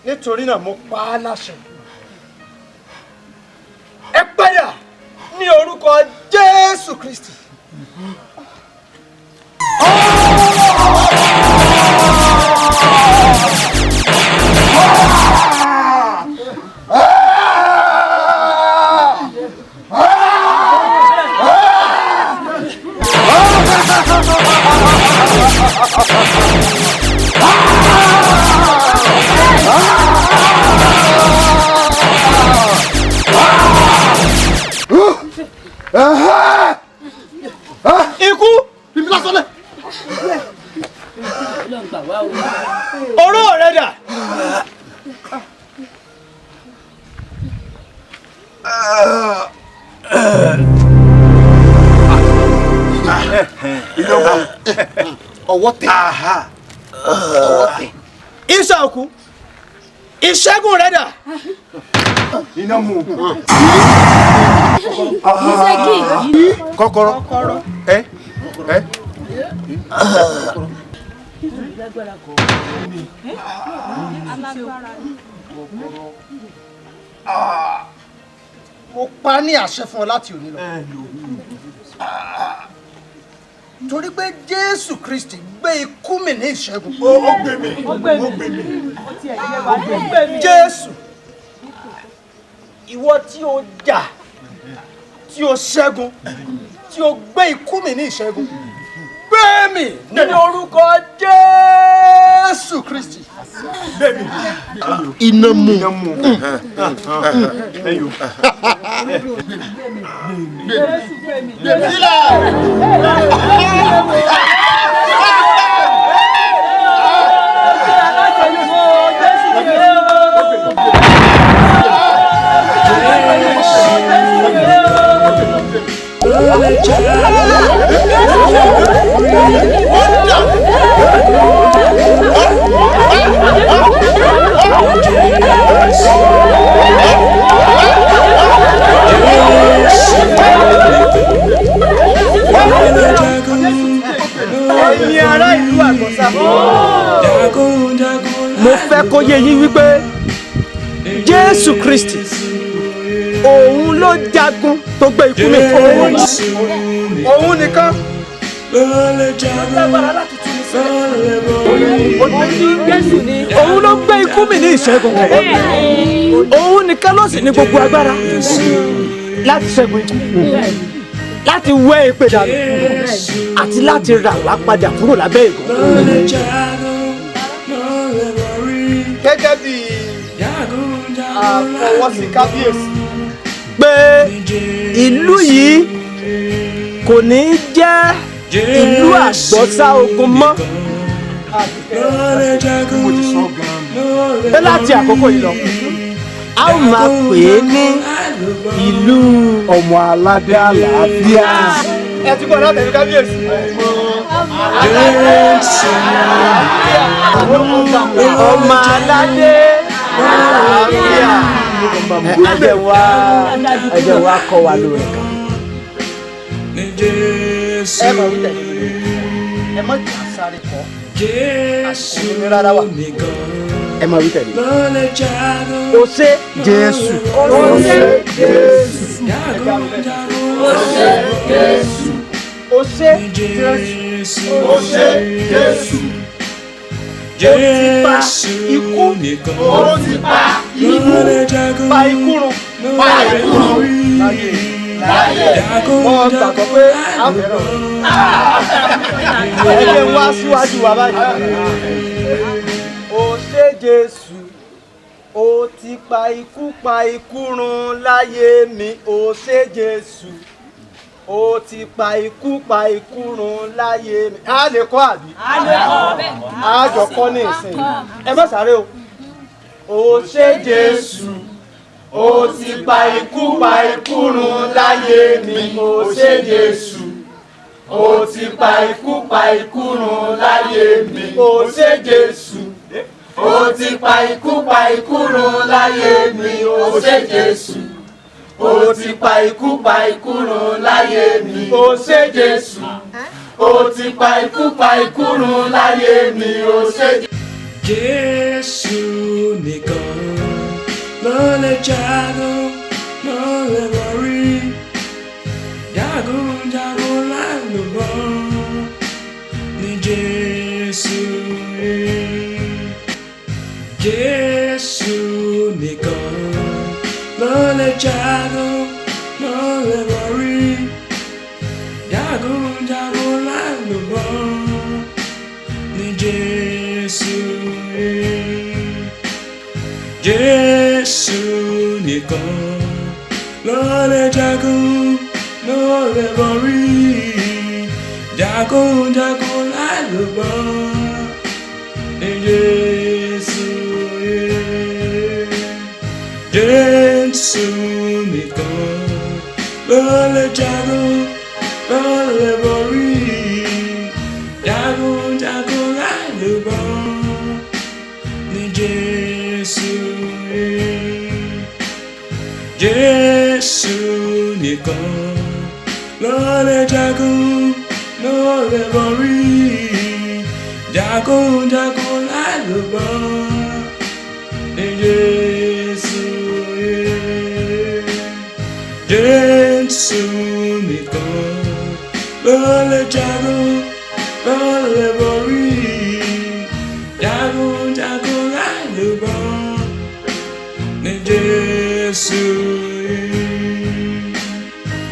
Nítorí náà mo pa á láṣẹ. Ẹ padà ní orúkọ Jésù Kristi. ọwọ́ tẹ̀. ọwọ́ tẹ̀. Ìṣàkú ìṣẹ́gun rẹ̀ dà. iná mú. kọ́kọ́rọ́. Mo pa ní àṣẹ fún ọ láti òní lọ. Torí pé Jésù Kristi gbé ikú mi ní ìṣẹ́gun. Ó gbé mi. Jésù, ìwọ tí o jà, tí o ṣẹ́gun, tí o gbé ikú mi ní ìṣẹ́gun. Gbé mi ní orúkọ Jésù Kristi. Iná mú. Ẹ̀yin ará ìlú Àgbọ̀nsá, mo fẹ́ kó yé yín wípé Jésù Kristi òun ló jagun tó gbé ikú mi. Òun nìkan lágbára láti tú mi sílẹ̀. Òun ló gbé ikú mi ní ìṣẹ́gun. Òun nìkan ló sì ní gbogbo agbára láti ṣẹ́gun ikú, láti wẹ́ èpè dànù àti láti rà wá padà kúrò lábẹ́ ègún. Gẹ́gẹ́ bí àfọwọ́sí kábíyèsí pé ìlú yìí kò ní jẹ́ ìlú àgbọ̀sá ogun mọ́. Pé láti àkókò yìí lọ, a ó máa pè é ní ìlú ọmọ aládé àlàáfíà. Ẹ ti gbọ́ láti ẹ̀rí kábíyèsí. Ọmọ aládé àlàáfíà. Ẹ̀jẹ̀ wa kọ́ wa lórí kan. Ẹ mọ̀ wí tẹ̀lé. Ẹ mọ̀ jà sáré kọ́. Àṣìkò mi rárá wà. Ẹ mọ̀ wí tẹ̀lé. O ṣé Jésù. O ṣé Jésù. O ṣé Jésù. O ṣé Jésù. O ṣé Jésù. O ti pa ikú. O ti pa ikú. Pa ikú run. Pa ikú run. Láyé. Wọ́n gbàgbọ́ pé a fẹ́ràn. Ẹ jẹ́ wá síwájú wa báyìí. O ṣé Jésù. O ti pa ikú run láyé mi. O ṣé Jésù. O ti pa ikú run láyé mi. A lè kọ́ àbí? A lè kọ́ bẹ́ẹ̀. A jọ kọ́ ní ìsìn. Ẹ má sáré o. O ṣé Jésù. O ti pa ikú run láyé mi. O ṣé Jésù. O ti pa ikú run láyé mi. O ṣé Jésù. O ti pa ikú run láyé mi. O ṣé Jésù. O ti pa ikú run láyé mi. O ṣé Jésù. O ti pa ikú run láyé mi. O ṣé Jésù nìkan ló lè jagun, ló lè borí. Jagunjagun lálùbọ́ ní Jésù. Jésù nìkan ló lè jagun, ló lè borí. Jagunjagun lálùbọ́ ní Jésù. Jésù nìkan ló lè jagun, ló lè borí. Jagunjagun lálùbọ́ ní Jésù. Jésù nìkan ló lè jagun, ló lè borí. Jagunjagun láìlúbọn ni Jésù. Jésù nìkan ló lè jagun, ló lè borí. Jagunjagun láìlúbọn ni Jésù. Jésù nìkan ló lè jagun, ló lè borí. Jagunjagun láìlúbọn ni Jésù.